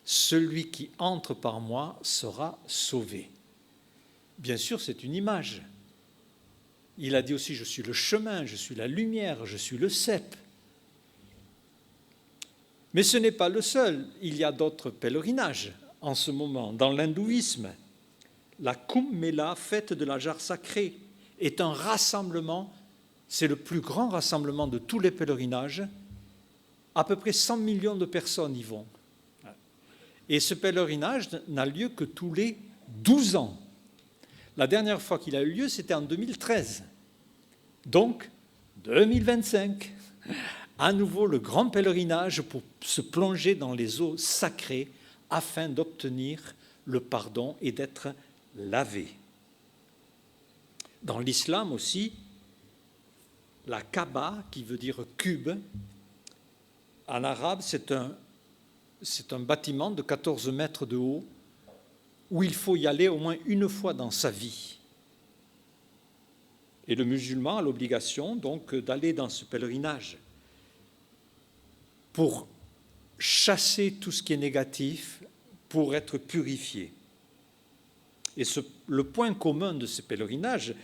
Speaker 6: Celui qui entre par moi sera sauvé. » Bien sûr, c'est une image. Il a dit aussi « Je suis le chemin, je suis la lumière, je suis le cep. » Mais ce n'est pas le seul. Il y a d'autres pèlerinages en ce moment. Dans l'hindouisme, la Kumbh Mela, fête de la jarre sacrée, est un rassemblement, c'est le plus grand rassemblement de tous les pèlerinages. À peu près 100 millions de personnes y vont. Et ce pèlerinage n'a lieu que tous les 12 ans. La dernière fois qu'il a eu lieu, c'était en 2013. Donc, 2025, à nouveau le grand pèlerinage pour se plonger dans les eaux sacrées afin d'obtenir le pardon et d'être lavé. Dans l'islam aussi, la Kaaba, qui veut dire cube, en arabe, c'est un bâtiment de 14 mètres de haut où il faut y aller au moins une fois dans sa vie. Et le musulman a l'obligation donc d'aller dans ce pèlerinage pour chasser tout ce qui est négatif, pour être purifié. Et le point commun de ces pèlerinages,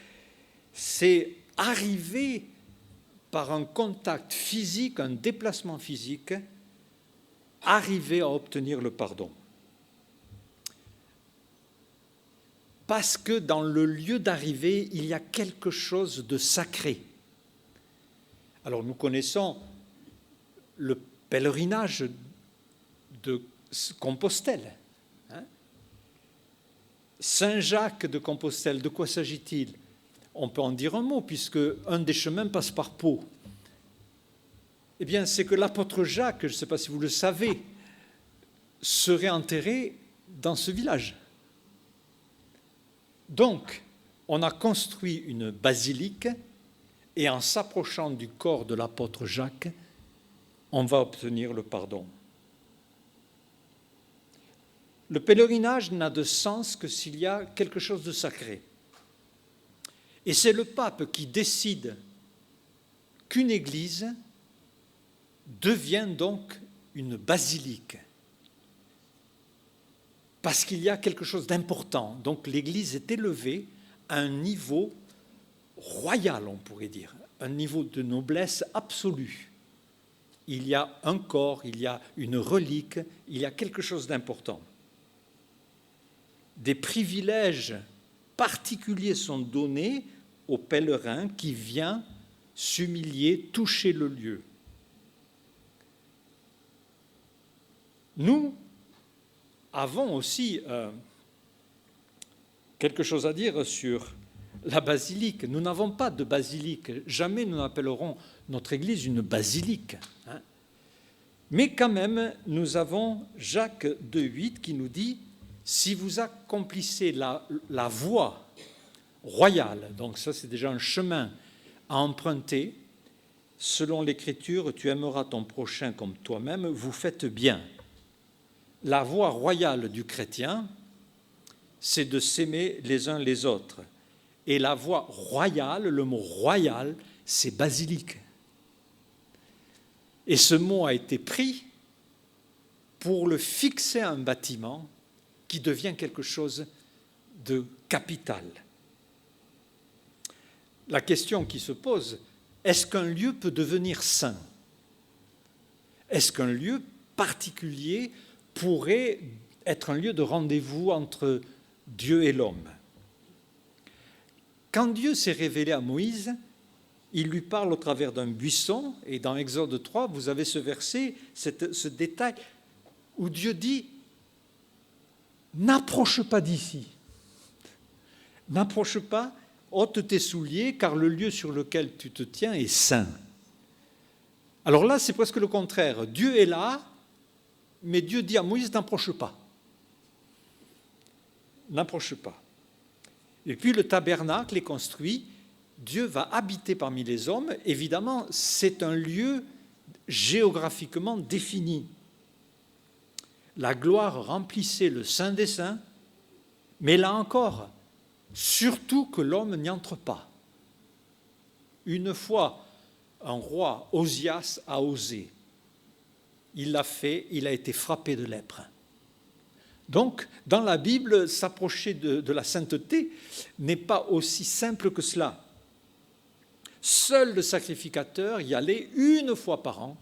Speaker 6: c'est arriver par un contact physique, un déplacement physique, arriver à obtenir le pardon. Parce que dans le lieu d'arrivée, il y a quelque chose de sacré. Alors nous connaissons le pèlerinage de Compostelle. Saint Jacques de Compostelle, de quoi s'agit-il? On peut en dire un mot, puisque un des chemins passe par Pau. Eh bien, c'est que l'apôtre Jacques, je ne sais pas si vous le savez, serait enterré dans ce village. Donc, on a construit une basilique et en s'approchant du corps de l'apôtre Jacques, on va obtenir le pardon. Le pèlerinage n'a de sens que s'il y a quelque chose de sacré. Et c'est le pape qui décide qu'une église devient donc une basilique. Parce qu'il y a quelque chose d'important. Donc l'église est élevée à un niveau royal, on pourrait dire, un niveau de noblesse absolue. Il y a un corps, il y a une relique, il y a quelque chose d'important. Des privilèges particuliers sont donnés au pèlerin qui vient s'humilier, toucher le lieu. Nous avons aussi quelque chose à dire sur la basilique. Nous n'avons pas de basilique. Jamais nous n'appellerons notre église une basilique. Mais quand même, nous avons Jacques 2,8 qui nous dit « Si vous accomplissez la voie royale », donc ça c'est déjà un chemin à emprunter, selon l'Écriture, tu aimeras ton prochain comme toi-même, vous faites bien. La voie royale du chrétien, c'est de s'aimer les uns les autres. Et la voie royale, le mot royal, c'est basilique. Et ce mot a été pris pour le fixer à un bâtiment qui devient quelque chose de capital. La question qui se pose, est-ce qu'un lieu peut devenir saint? Est-ce qu'un lieu particulier pourrait être un lieu de rendez-vous entre Dieu et l'homme? Quand Dieu s'est révélé à Moïse, il lui parle au travers d'un buisson, et dans Exode 3, vous avez ce verset, ce détail, où Dieu dit « N'approche pas d'ici, n'approche pas, ôte tes souliers, car le lieu sur lequel tu te tiens est saint. » Alors là, c'est presque le contraire. Dieu est là, mais Dieu dit à Moïse « N'approche pas. N'approche pas. » Et puis le tabernacle est construit, Dieu va habiter parmi les hommes. Évidemment, c'est un lieu géographiquement défini. La gloire remplissait le Saint des Saints, mais là encore, surtout que l'homme n'y entre pas. Une fois, un roi, Osias, a osé. Il l'a fait, il a été frappé de lèpre. Donc, dans la Bible, s'approcher de la sainteté n'est pas aussi simple que cela. Seul le sacrificateur y allait une fois par an,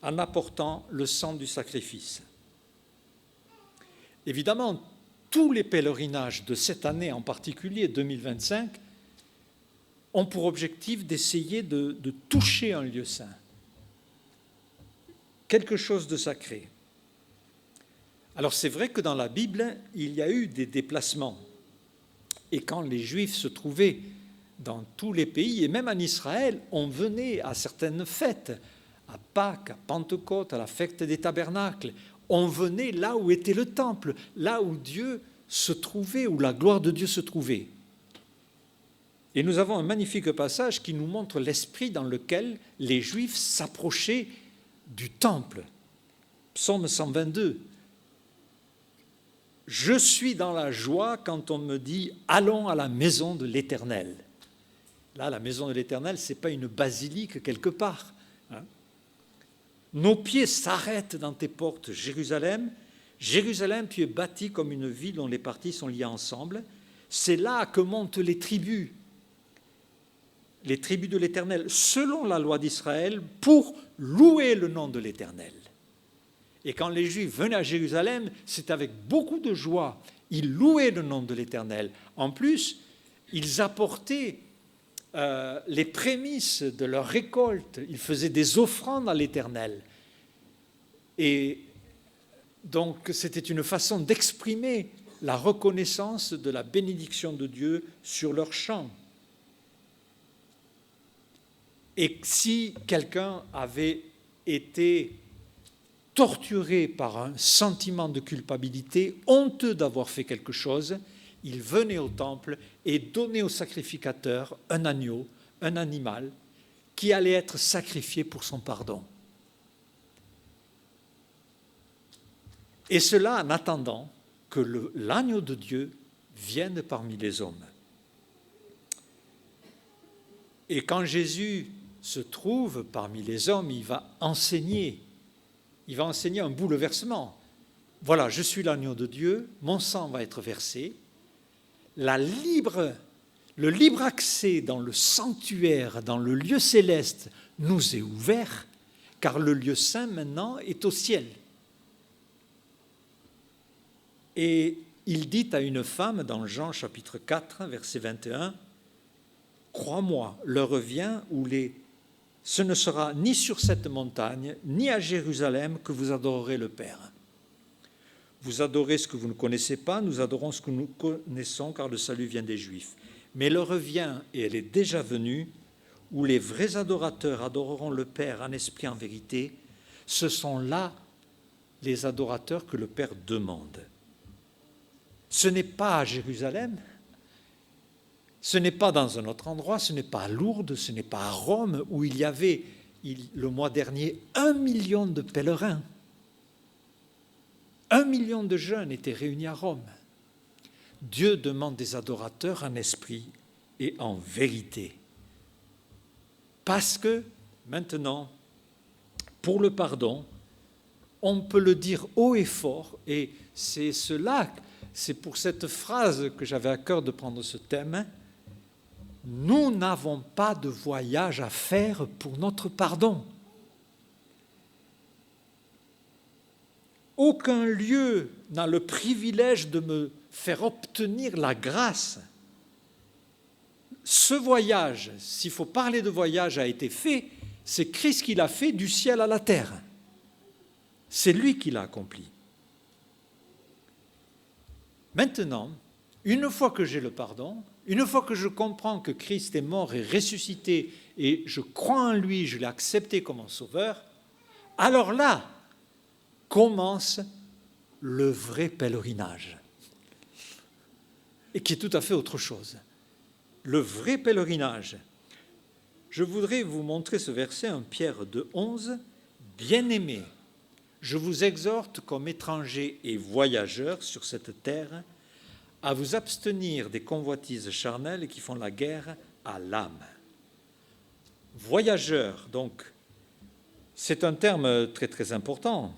Speaker 6: en apportant le sang du sacrifice. Évidemment, tous les pèlerinages de cette année, en particulier 2025, ont pour objectif d'essayer de toucher un lieu saint, quelque chose de sacré. Alors c'est vrai que dans la Bible, il y a eu des déplacements. Et quand les Juifs se trouvaient dans tous les pays, et même en Israël, on venait à certaines fêtes, à Pâques, à Pentecôte, à la fête des tabernacles, on venait là où était le temple, là où Dieu se trouvait, où la gloire de Dieu se trouvait. Et nous avons un magnifique passage qui nous montre l'esprit dans lequel les Juifs s'approchaient du temple. Psaume 122. « Je suis dans la joie quand on me dit « Allons à la maison de l'Éternel ». Là, la maison de l'Éternel, ce n'est pas une basilique quelque part. Nos pieds s'arrêtent dans tes portes, Jérusalem. Jérusalem, tu es bâtie comme une ville dont les parties sont liées ensemble. C'est là que montent les tribus de l'Éternel, selon la loi d'Israël, pour louer le nom de l'Éternel. Et quand les Juifs venaient à Jérusalem, c'est avec beaucoup de joie. Ils louaient le nom de l'Éternel. En plus, ils apportaient les prémices de leur récolte. Ils faisaient des offrandes à l'Éternel. Et donc, c'était une façon d'exprimer la reconnaissance de la bénédiction de Dieu sur leur champ. Et si quelqu'un avait été torturé par un sentiment de culpabilité, honteux d'avoir fait quelque chose, il venait au temple et donnait au sacrificateur un agneau, un animal, qui allait être sacrifié pour son pardon. Et cela en attendant que l'agneau de Dieu vienne parmi les hommes. Et quand Jésus se trouve parmi les hommes, il va enseigner un bouleversement. Voilà, je suis l'agneau de Dieu, mon sang va être versé. Le libre accès dans le sanctuaire, dans le lieu céleste, nous est ouvert, car le lieu saint maintenant est au ciel. Et il dit à une femme dans Jean chapitre 4, verset 21, « Crois-moi, l'heure vient où ce ne sera ni sur cette montagne, ni à Jérusalem que vous adorerez le Père. Vous adorez ce que vous ne connaissez pas, nous adorons ce que nous connaissons, car le salut vient des Juifs. Mais l'heure vient, et elle est déjà venue, où les vrais adorateurs adoreront le Père en esprit, en vérité. Ce sont là les adorateurs que le Père demande. Ce n'est pas à Jérusalem, ce n'est pas dans un autre endroit, ce n'est pas à Lourdes, ce n'est pas à Rome, où il y avait, le mois dernier, 1 million de pèlerins. 1 million de jeunes étaient réunis à Rome. Dieu demande des adorateurs en esprit et en vérité. Parce que, maintenant, pour le pardon, on peut le dire haut et fort, et c'est pour cette phrase que j'avais à cœur de prendre ce thème. Nous n'avons pas de voyage à faire pour notre pardon. Aucun lieu n'a le privilège de me faire obtenir la grâce. Ce voyage, s'il faut parler de voyage, a été fait, c'est Christ qui l'a fait du ciel à la terre. C'est lui qui l'a accompli. Maintenant, une fois que j'ai le pardon, une fois que je comprends que Christ est mort et ressuscité et je crois en lui, je l'ai accepté comme un sauveur, alors là commence le vrai pèlerinage, et qui est tout à fait autre chose. Le vrai pèlerinage. Je voudrais vous montrer ce verset, 1 Pierre 2,11. « Bien-aimés, je vous exhorte comme étrangers et voyageurs sur cette terre à vous abstenir des convoitises charnelles qui font la guerre à l'âme. » Voyageurs, donc, c'est un terme très très important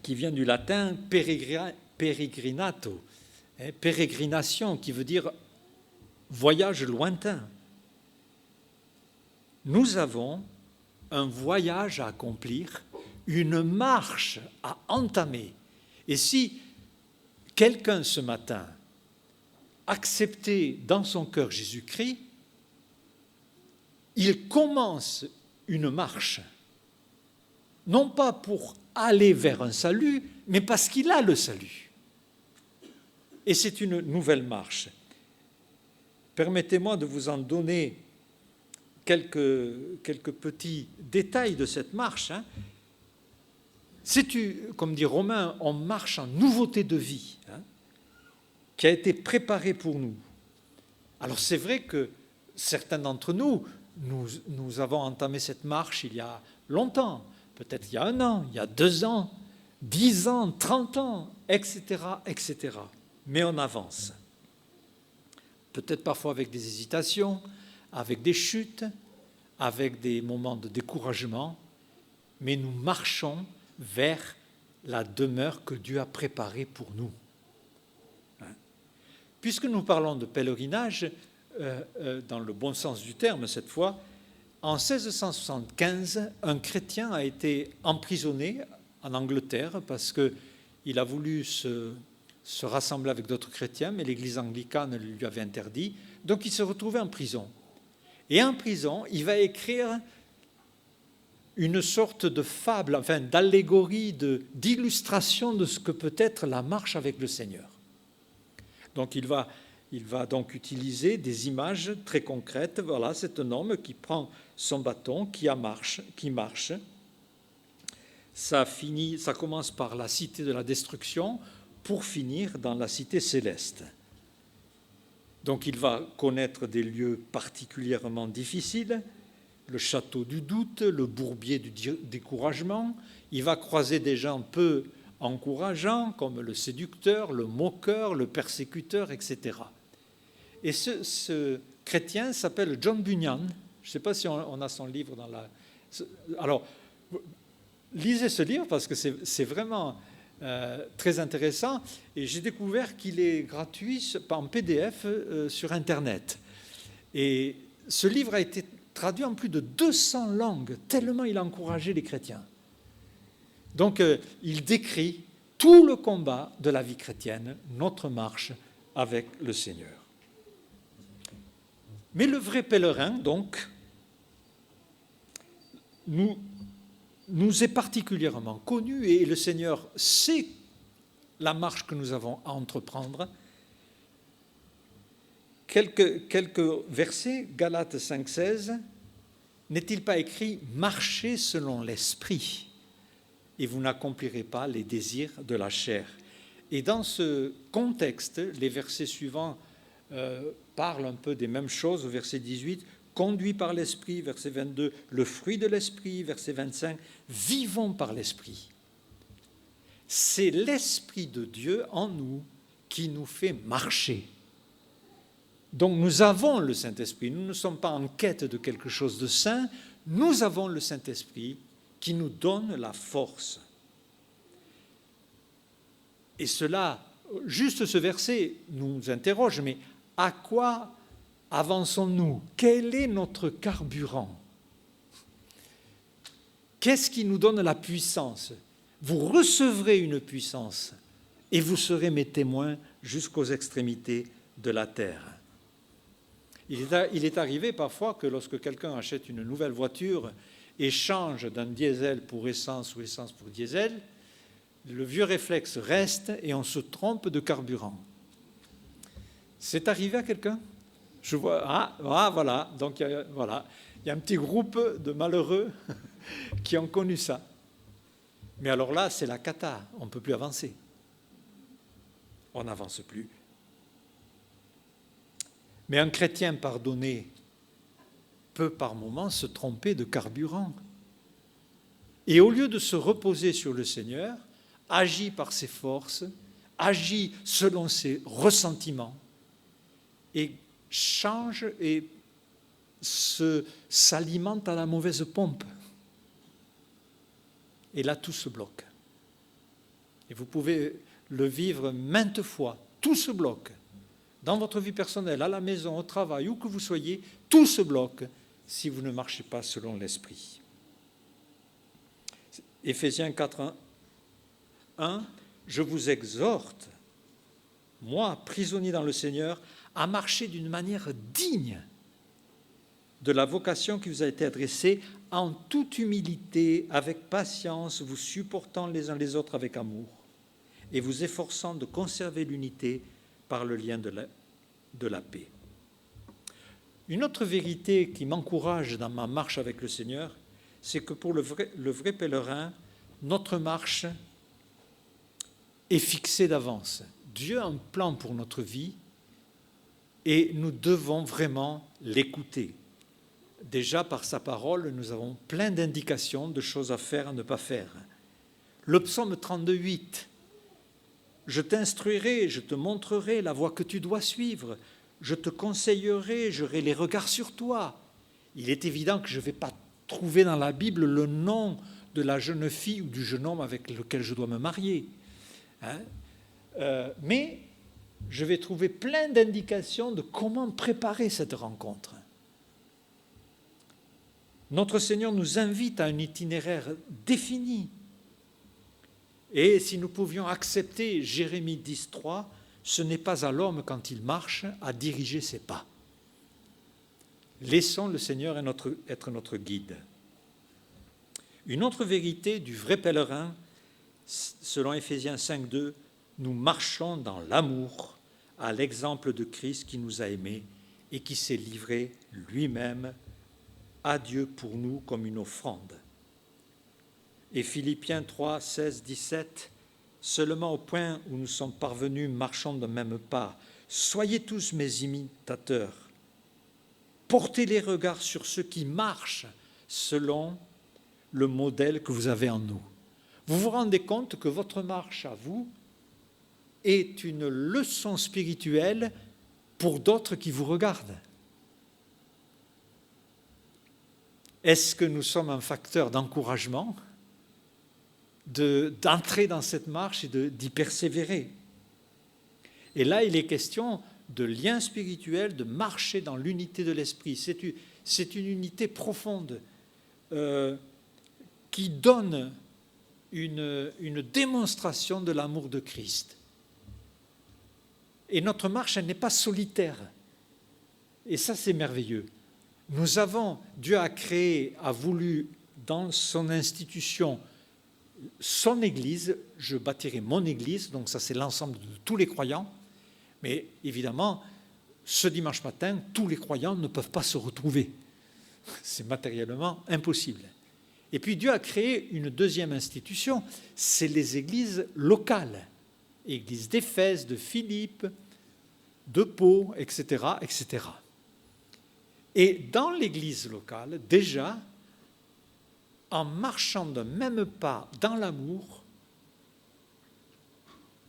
Speaker 6: qui vient du latin peregrinato, pérégrination, qui veut dire voyage lointain. Nous avons un voyage à accomplir une marche à entamer. Et si quelqu'un ce matin acceptait dans son cœur Jésus-Christ, il commence une marche, non pas pour aller vers un salut, mais parce qu'il a le salut. Et c'est une nouvelle marche. Permettez-moi de vous en donner quelques petits détails de cette marche. Comme dit Romain, on marche en nouveauté de vie, qui a été préparée pour nous. Alors c'est vrai que certains d'entre nous, nous avons entamé cette marche il y a longtemps, peut-être il y a 1 an, il y a 2 ans, 10 ans, 30 ans, etc., etc. Mais on avance. Peut-être parfois avec des hésitations, avec des chutes, avec des moments de découragement, mais nous marchons vers la demeure que Dieu a préparée pour nous. Puisque nous parlons de pèlerinage, dans le bon sens du terme cette fois, en 1675, un chrétien a été emprisonné en Angleterre parce qu'il a voulu se rassembler avec d'autres chrétiens, mais l'Église anglicane lui avait interdit. Donc il se retrouvait en prison. Et en prison, il va écrire une sorte de fable, enfin d'allégorie, d'illustration de ce que peut être la marche avec le Seigneur. Donc il va donc utiliser des images très concrètes. Voilà, c'est un homme qui prend son bâton, qui marche. Ça commence par la cité de la destruction pour finir dans la cité céleste. Donc il va connaître des lieux particulièrement difficiles, le château du doute, le bourbier du découragement. Il va croiser des gens peu encourageants comme le séducteur, le moqueur, le persécuteur, etc. Et ce chrétien s'appelle John Bunyan. Je ne sais pas si on a son livre dans la... Alors, lisez ce livre parce que c'est vraiment très intéressant. Et j'ai découvert qu'il est gratuit en PDF sur Internet. Et ce livre a été traduit en plus de 200 langues, tellement il a encouragé les chrétiens. Donc, il décrit tout le combat de la vie chrétienne, notre marche avec le Seigneur. Mais le vrai pèlerin, donc, nous est particulièrement connu et le Seigneur sait la marche que nous avons à entreprendre. Quelques versets, Galates 5,16, n'est-il pas écrit « Marchez selon l'esprit et vous n'accomplirez pas les désirs de la chair ». Et dans ce contexte, les versets suivants parlent un peu des mêmes choses. Au verset 18, « Conduit par l'esprit », verset 22, « Le fruit de l'esprit », verset 25, « Vivons par l'esprit ». C'est l'esprit de Dieu en nous qui nous fait marcher. Donc nous avons le Saint-Esprit, nous ne sommes pas en quête de quelque chose de saint, nous avons le Saint-Esprit qui nous donne la force. Et cela, juste ce verset nous interroge, mais à quoi avançons-nous? Quel est notre carburant? Qu'est-ce qui nous donne la puissance? Vous recevrez une puissance et vous serez mes témoins jusqu'aux extrémités de la terre. Il est arrivé parfois que lorsque quelqu'un achète une nouvelle voiture et change d'un diesel pour essence ou essence pour diesel, le vieux réflexe reste et on se trompe de carburant. C'est arrivé à quelqu'un? Je vois, voilà, donc il y a un petit groupe de malheureux qui ont connu ça. Mais alors là, c'est la cata, on ne peut plus avancer. On n'avance plus. Mais un chrétien pardonné peut par moments se tromper de carburant. Et au lieu de se reposer sur le Seigneur, agit par ses forces, agit selon ses ressentiments et change et s'alimente à la mauvaise pompe. Et là, tout se bloque. Et vous pouvez le vivre maintes fois, tout se bloque. Dans votre vie personnelle, à la maison, au travail, où que vous soyez, tout se bloque si vous ne marchez pas selon l'Esprit. Éphésiens 4, 1, je vous exhorte, moi, prisonnier dans le Seigneur, à marcher d'une manière digne de la vocation qui vous a été adressée, en toute humilité, avec patience, vous supportant les uns les autres avec amour, et vous efforçant de conserver l'unité par le lien de la paix. Une autre vérité qui m'encourage dans ma marche avec le Seigneur, c'est que pour le vrai pèlerin, notre marche est fixée d'avance. Dieu a un plan pour notre vie et nous devons vraiment l'écouter. Déjà, par sa parole, nous avons plein d'indications de choses à faire, à ne pas faire. Le psaume 32, 8, « Je t'instruirai, je te montrerai la voie que tu dois suivre, je te conseillerai, j'aurai les regards sur toi. » Il est évident que je ne vais pas trouver dans la Bible le nom de la jeune fille ou du jeune homme avec lequel je dois me marier. Mais je vais trouver plein d'indications de comment préparer cette rencontre. Notre Seigneur nous invite à un itinéraire défini. Et si nous pouvions accepter Jérémie 10, 3, ce n'est pas à l'homme, quand il marche, à diriger ses pas. Laissons le Seigneur être notre guide. Une autre vérité du vrai pèlerin, selon Éphésiens 5, 2, nous marchons dans l'amour, à l'exemple de Christ qui nous a aimés et qui s'est livré lui-même à Dieu pour nous comme une offrande. Et Philippiens 3, 16, 17, seulement au point où nous sommes parvenus, marchons de même pas. Soyez tous mes imitateurs. Portez les regards sur ceux qui marchent selon le modèle que vous avez en nous. Vous vous rendez compte que votre marche à vous est une leçon spirituelle pour d'autres qui vous regardent. Est-ce que nous sommes un facteur d'encouragement, d'entrer dans cette marche et d'y persévérer? Et là, il est question de lien spirituel, de marcher dans l'unité de l'esprit. C'est une unité profonde qui donne une démonstration de l'amour de Christ. Et notre marche, elle n'est pas solitaire. Et ça, c'est merveilleux. Dieu a créé, a voulu dans son institution, son Église, je bâtirai mon Église, donc ça c'est l'ensemble de tous les croyants, mais évidemment, ce dimanche matin, tous les croyants ne peuvent pas se retrouver. C'est matériellement impossible. Et puis Dieu a créé une deuxième institution, c'est les églises locales, église d'Éphèse, de Philippe, de Pau, etc., etc. Et dans l'église locale, déjà, en marchant d'un même pas dans l'amour,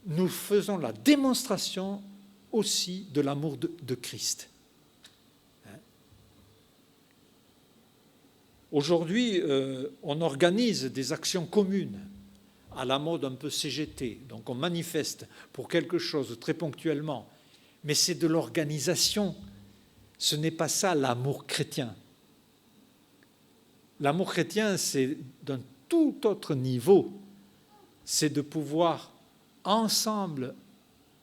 Speaker 6: nous faisons la démonstration aussi de l'amour de Christ. Aujourd'hui, on organise des actions communes à la mode un peu CGT, donc on manifeste pour quelque chose très ponctuellement, mais c'est de l'organisation, ce n'est pas ça l'amour chrétien. L'amour chrétien, c'est d'un tout autre niveau, c'est de pouvoir ensemble,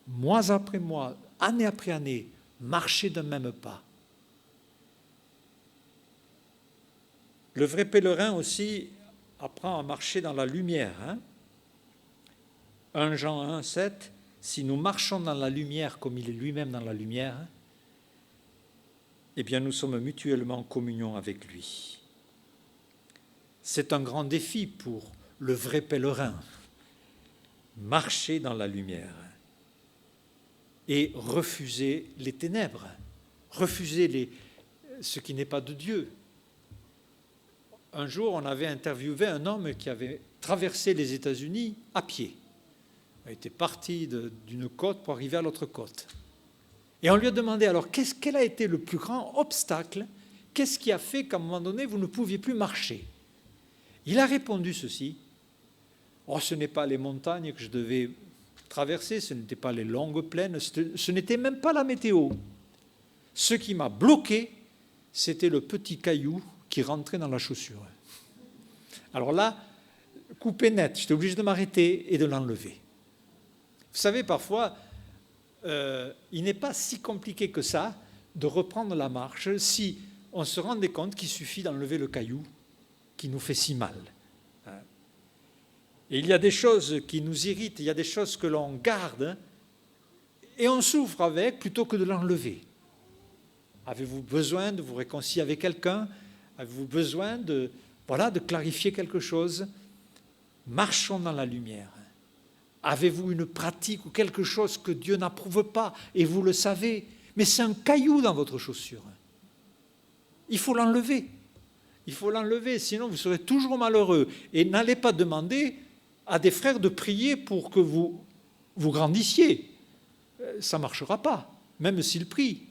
Speaker 6: mois après mois, année après année, marcher d'un même pas. Le vrai pèlerin aussi apprend à marcher dans la lumière. 1 Jean 1, 7, si nous marchons dans la lumière comme il est lui-même dans la lumière, eh bien nous sommes mutuellement en communion avec lui. C'est un grand défi pour le vrai pèlerin, marcher dans la lumière et refuser les ténèbres, refuser ce qui n'est pas de Dieu. Un jour, on avait interviewé un homme qui avait traversé les États-Unis à pied. Il était parti d'une côte pour arriver à l'autre côte. Et on lui a demandé alors, quel a été le plus grand obstacle? Qu'est-ce qui a fait qu'à un moment donné, vous ne pouviez plus marcher? Il a répondu ceci. Oh, ce n'est pas les montagnes que je devais traverser, ce n'étaient pas les longues plaines, ce n'était même pas la météo. Ce qui m'a bloqué, c'était le petit caillou qui rentrait dans la chaussure. Alors là, coupé net. J'étais obligé de m'arrêter et de l'enlever. Vous savez, parfois, il n'est pas si compliqué que ça de reprendre la marche si on se rendait compte qu'il suffit d'enlever le caillou qui nous fait si mal. Et il y a des choses qui nous irritent, il y a des choses que l'on garde et on souffre avec plutôt que de l'enlever. Avez-vous besoin de vous réconcilier avec quelqu'un? Avez-vous besoin de clarifier quelque chose? Marchons dans la lumière. Avez-vous une pratique ou quelque chose que Dieu n'approuve pas et vous le savez, mais c'est un caillou dans votre chaussure? Il faut l'enlever. Il faut l'enlever, sinon vous serez toujours malheureux. Et n'allez pas demander à des frères de prier pour que vous grandissiez. Ça ne marchera pas, même s'ils prient.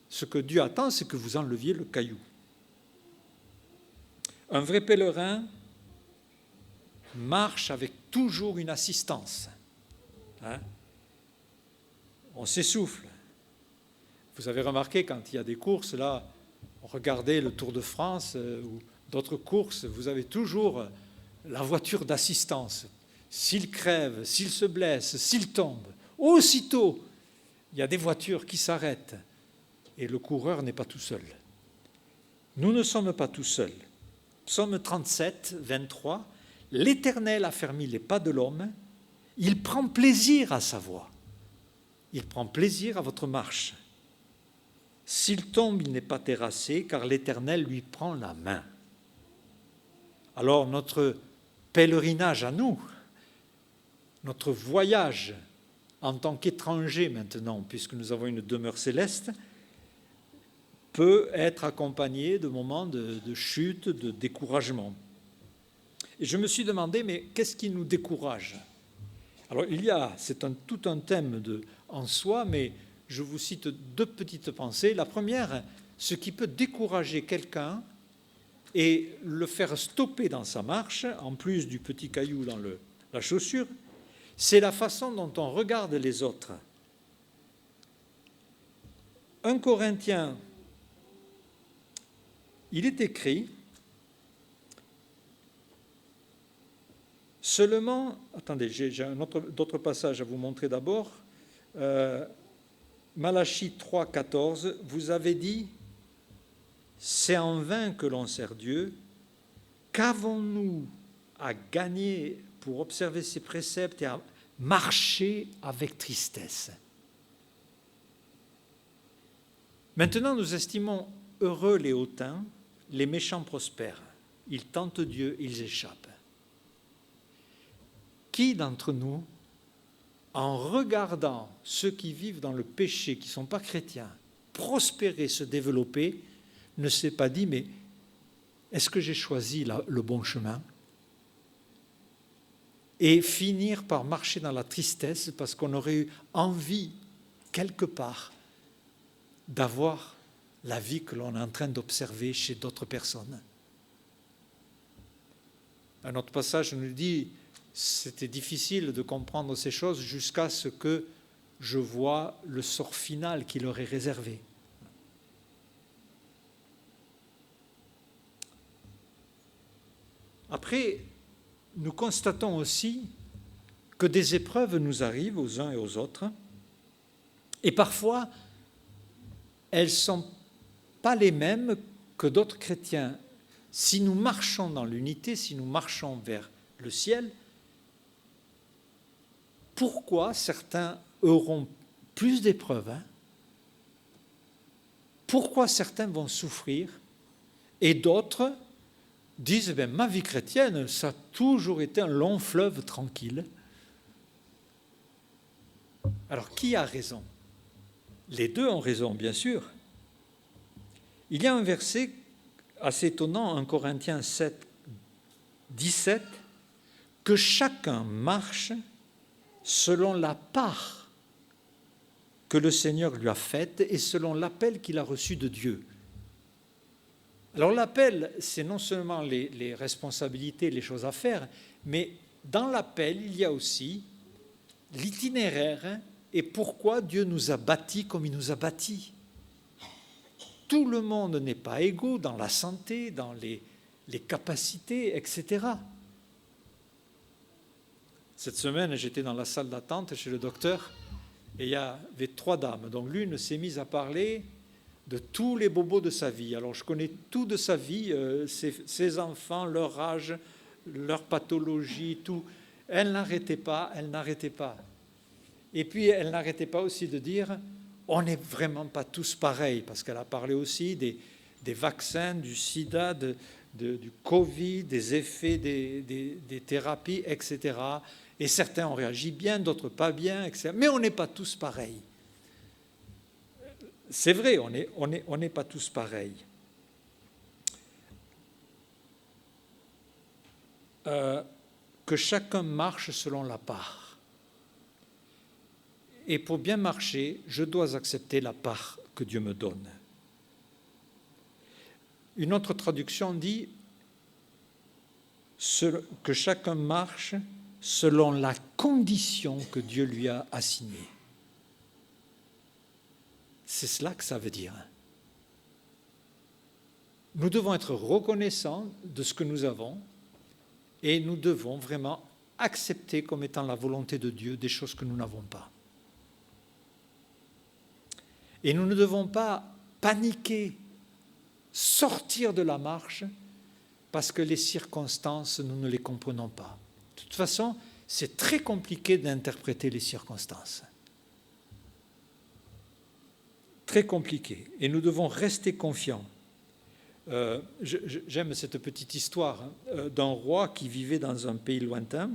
Speaker 6: Ce que Dieu attend, c'est que vous enleviez le caillou. Un vrai pèlerin marche avec toujours une assistance. On s'essouffle. Vous avez remarqué, quand il y a des courses, là, regardez le Tour de France ou d'autres courses, vous avez toujours la voiture d'assistance. S'il crève, s'il se blesse, s'il tombe, aussitôt, il y a des voitures qui s'arrêtent et le coureur n'est pas tout seul. Nous ne sommes pas tout seuls. Psaume 37, 23, « L'Éternel a fermi les pas de l'homme, il prend plaisir à sa voie, il prend plaisir à votre marche. S'il tombe, il n'est pas terrassé, car l'Éternel lui prend la main. » Alors notre pèlerinage à nous, notre voyage en tant qu'étranger maintenant, puisque nous avons une demeure céleste, peut être accompagné de moments de chute, de découragement. Et je me suis demandé, mais qu'est-ce qui nous décourage? Alors c'est tout un thème en soi, mais je vous cite deux petites pensées. La première, ce qui peut décourager quelqu'un et le faire stopper dans sa marche, en plus du petit caillou dans la chaussure, c'est la façon dont on regarde les autres. 1 Corinthiens, il est écrit seulement, attendez, j'ai d'autres passages à vous montrer d'abord. Malachie 3, 14, vous avez dit, c'est en vain que l'on sert Dieu, qu'avons-nous à gagner pour observer ses préceptes et à marcher avec tristesse? Maintenant, nous estimons heureux les hautains, les méchants prospèrent. Ils tentent Dieu, ils échappent. Qui d'entre nous, en regardant ceux qui vivent dans le péché, qui ne sont pas chrétiens, prospérer, se développer, ne s'est pas dit, mais est-ce que j'ai choisi le bon chemin? Et finir par marcher dans la tristesse parce qu'on aurait eu envie, quelque part, d'avoir la vie que l'on est en train d'observer chez d'autres personnes. Un autre passage nous dit, c'était difficile de comprendre ces choses jusqu'à ce que je vois le sort final qui leur est réservé. Après, nous constatons aussi que des épreuves nous arrivent aux uns et aux autres, et parfois, elles ne sont pas les mêmes que d'autres chrétiens. Si nous marchons dans l'unité, si nous marchons vers le ciel, pourquoi certains auront plus d'épreuves? Pourquoi certains vont souffrir et d'autres disent, ma vie chrétienne, ça a toujours été un long fleuve tranquille. Alors, qui a raison? Les deux ont raison, bien sûr. Il y a un verset assez étonnant, 1 Corinthiens 7, 17, que chacun marche selon la part que le Seigneur lui a faite et selon l'appel qu'il a reçu de Dieu. Alors l'appel, c'est non seulement les responsabilités, les choses à faire, mais dans l'appel, il y a aussi l'itinéraire et pourquoi Dieu nous a bâtis comme il nous a bâtis. Tout le monde n'est pas égaux dans la santé, dans les capacités, etc. Cette semaine, j'étais dans la salle d'attente chez le docteur et il y avait 3 dames. Donc l'une s'est mise à parler de tous les bobos de sa vie. Alors je connais tout de sa vie, ses enfants, leur âge, leur pathologie, tout. Elle n'arrêtait pas, elle n'arrêtait pas. Et puis elle n'arrêtait pas aussi de dire, on n'est vraiment pas tous pareils, parce qu'elle a parlé aussi des vaccins, du sida, du Covid, des effets des thérapies, etc. Et certains ont réagi bien, d'autres pas bien, etc. Mais on n'est pas tous pareils. C'est vrai, on n'est pas tous pareils. Que chacun marche selon la part. Et pour bien marcher, je dois accepter la part que Dieu me donne. Une autre traduction dit que chacun marche selon la condition que Dieu lui a assignée. C'est cela que ça veut dire. Nous devons être reconnaissants de ce que nous avons et nous devons vraiment accepter comme étant la volonté de Dieu des choses que nous n'avons pas. Et nous ne devons pas paniquer, sortir de la marche parce que les circonstances, nous ne les comprenons pas. De toute façon, c'est très compliqué d'interpréter les circonstances. Très compliqué. Et nous devons rester confiants. J'aime cette petite histoire d'un roi qui vivait dans un pays lointain,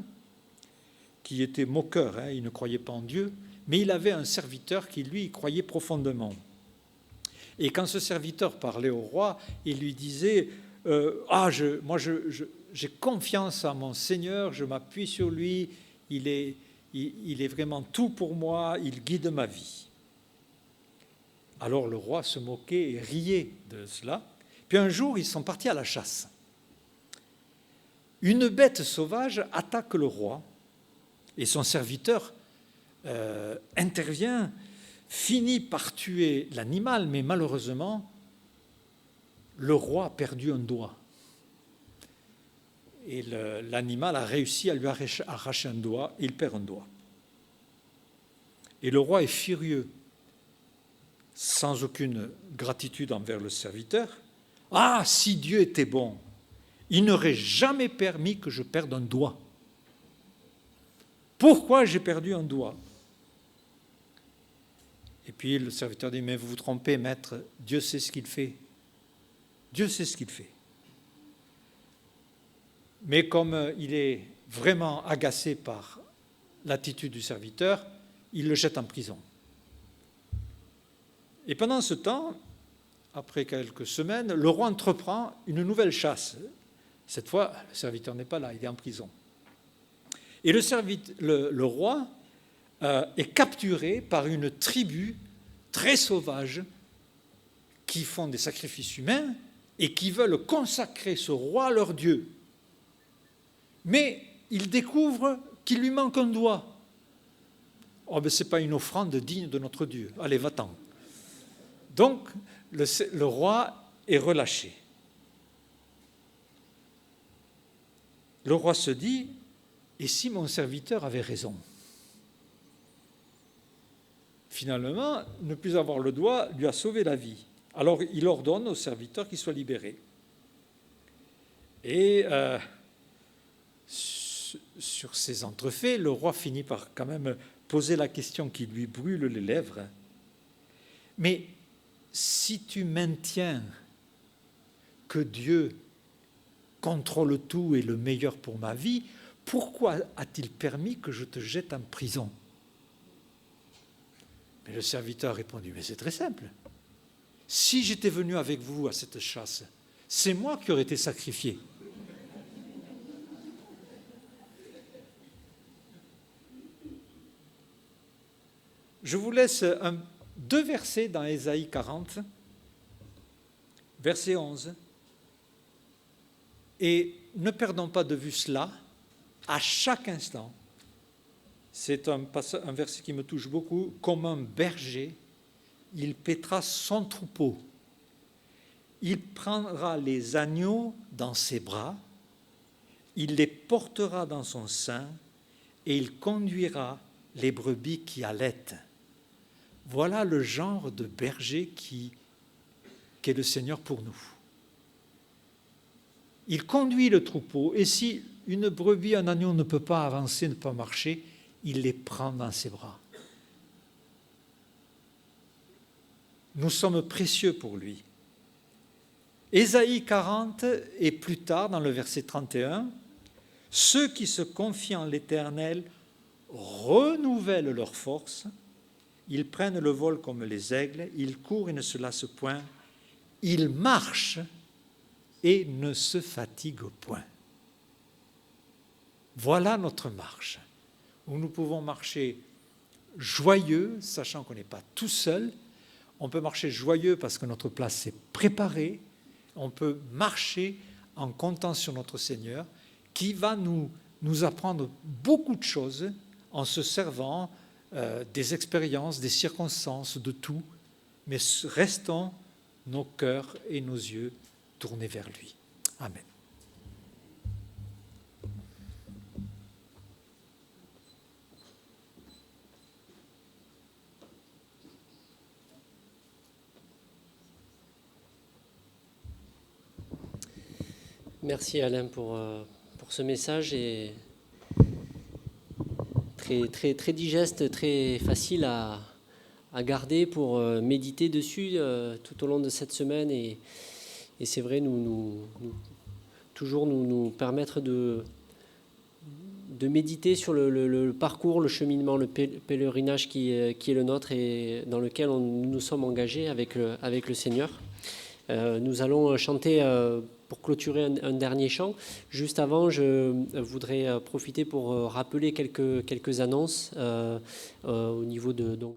Speaker 6: qui était moqueur, il ne croyait pas en Dieu, mais il avait un serviteur qui, lui, y croyait profondément. Et quand ce serviteur parlait au roi, il lui disait j'ai confiance à mon Seigneur, je m'appuie sur lui, il est vraiment tout pour moi, il guide ma vie. Alors le roi se moquait et riait de cela. Puis un jour, ils sont partis à la chasse. Une bête sauvage attaque le roi et son serviteur intervient, finit par tuer l'animal, mais malheureusement, le roi a perdu un doigt. Et l'animal a réussi à lui arracher un doigt, il perd un doigt. Et le roi est furieux, sans aucune gratitude envers le serviteur. « Ah, si Dieu était bon, il n'aurait jamais permis que je perde un doigt. Pourquoi j'ai perdu un doigt ?» Et puis le serviteur dit « Mais vous vous trompez, maître, Dieu sait ce qu'il fait. Dieu sait ce qu'il fait. » Mais comme il est vraiment agacé par l'attitude du serviteur, il le jette en prison. Et pendant ce temps, après quelques semaines, le roi entreprend une nouvelle chasse. Cette fois, le serviteur n'est pas là, il est en prison. Et le roi est capturé par une tribu très sauvage qui font des sacrifices humains et qui veulent consacrer ce roi à leur Dieu. Mais il découvre qu'il lui manque un doigt. Oh, ce n'est pas une offrande digne de notre Dieu. Allez, va-t'en. Donc, le roi est relâché. Le roi se dit, et si mon serviteur avait raison ? Finalement, ne plus avoir le doigt lui a sauvé la vie. Alors, il ordonne au serviteur qu'il soit libéré. Et sur ces entrefaits, le roi finit par quand même poser la question qui lui brûle les lèvres. Mais si tu maintiens que Dieu contrôle tout et le meilleur pour ma vie, pourquoi a-t-il permis que je te jette en prison ? Mais le serviteur a répondu, mais c'est très simple. Si j'étais venu avec vous à cette chasse, c'est moi qui aurais été sacrifié. Je vous laisse deux versets dans Ésaïe 40, verset 11. Et ne perdons pas de vue cela à chaque instant. C'est un verset qui me touche beaucoup. Comme un berger, il paîtra son troupeau. Il prendra les agneaux dans ses bras, il les portera dans son sein et il conduira les brebis qui allaitent. Voilà le genre de berger qu'est le Seigneur pour nous. Il conduit le troupeau, et si une brebis, un agneau ne peut pas avancer, ne peut pas marcher, il les prend dans ses bras. Nous sommes précieux pour lui. Ésaïe 40 et plus tard, dans le verset 31, « Ceux qui se confient en l'Éternel renouvellent leur force, ils prennent le vol comme les aigles, ils courent et ne se lassent point, ils marchent et ne se fatiguent point. » Voilà notre marche, où nous pouvons marcher joyeux, sachant qu'on n'est pas tout seul. On peut marcher joyeux parce que notre place est préparée. On peut marcher en comptant sur notre Seigneur, qui va nous apprendre beaucoup de choses en se servant des expériences, des circonstances, de tout. Mais restons nos cœurs et nos yeux tournés vers lui. Amen.
Speaker 1: Merci Alain pour ce message et très digeste, très facile à garder pour méditer dessus tout au long de cette semaine et c'est vrai toujours nous permettre de méditer sur le parcours, le cheminement, le pèlerinage qui est le nôtre et dans lequel nous sommes engagés avec le Seigneur. Nous allons chanter pour clôturer un dernier chant. Juste avant, je voudrais profiter pour rappeler quelques annonces au niveau de... Donc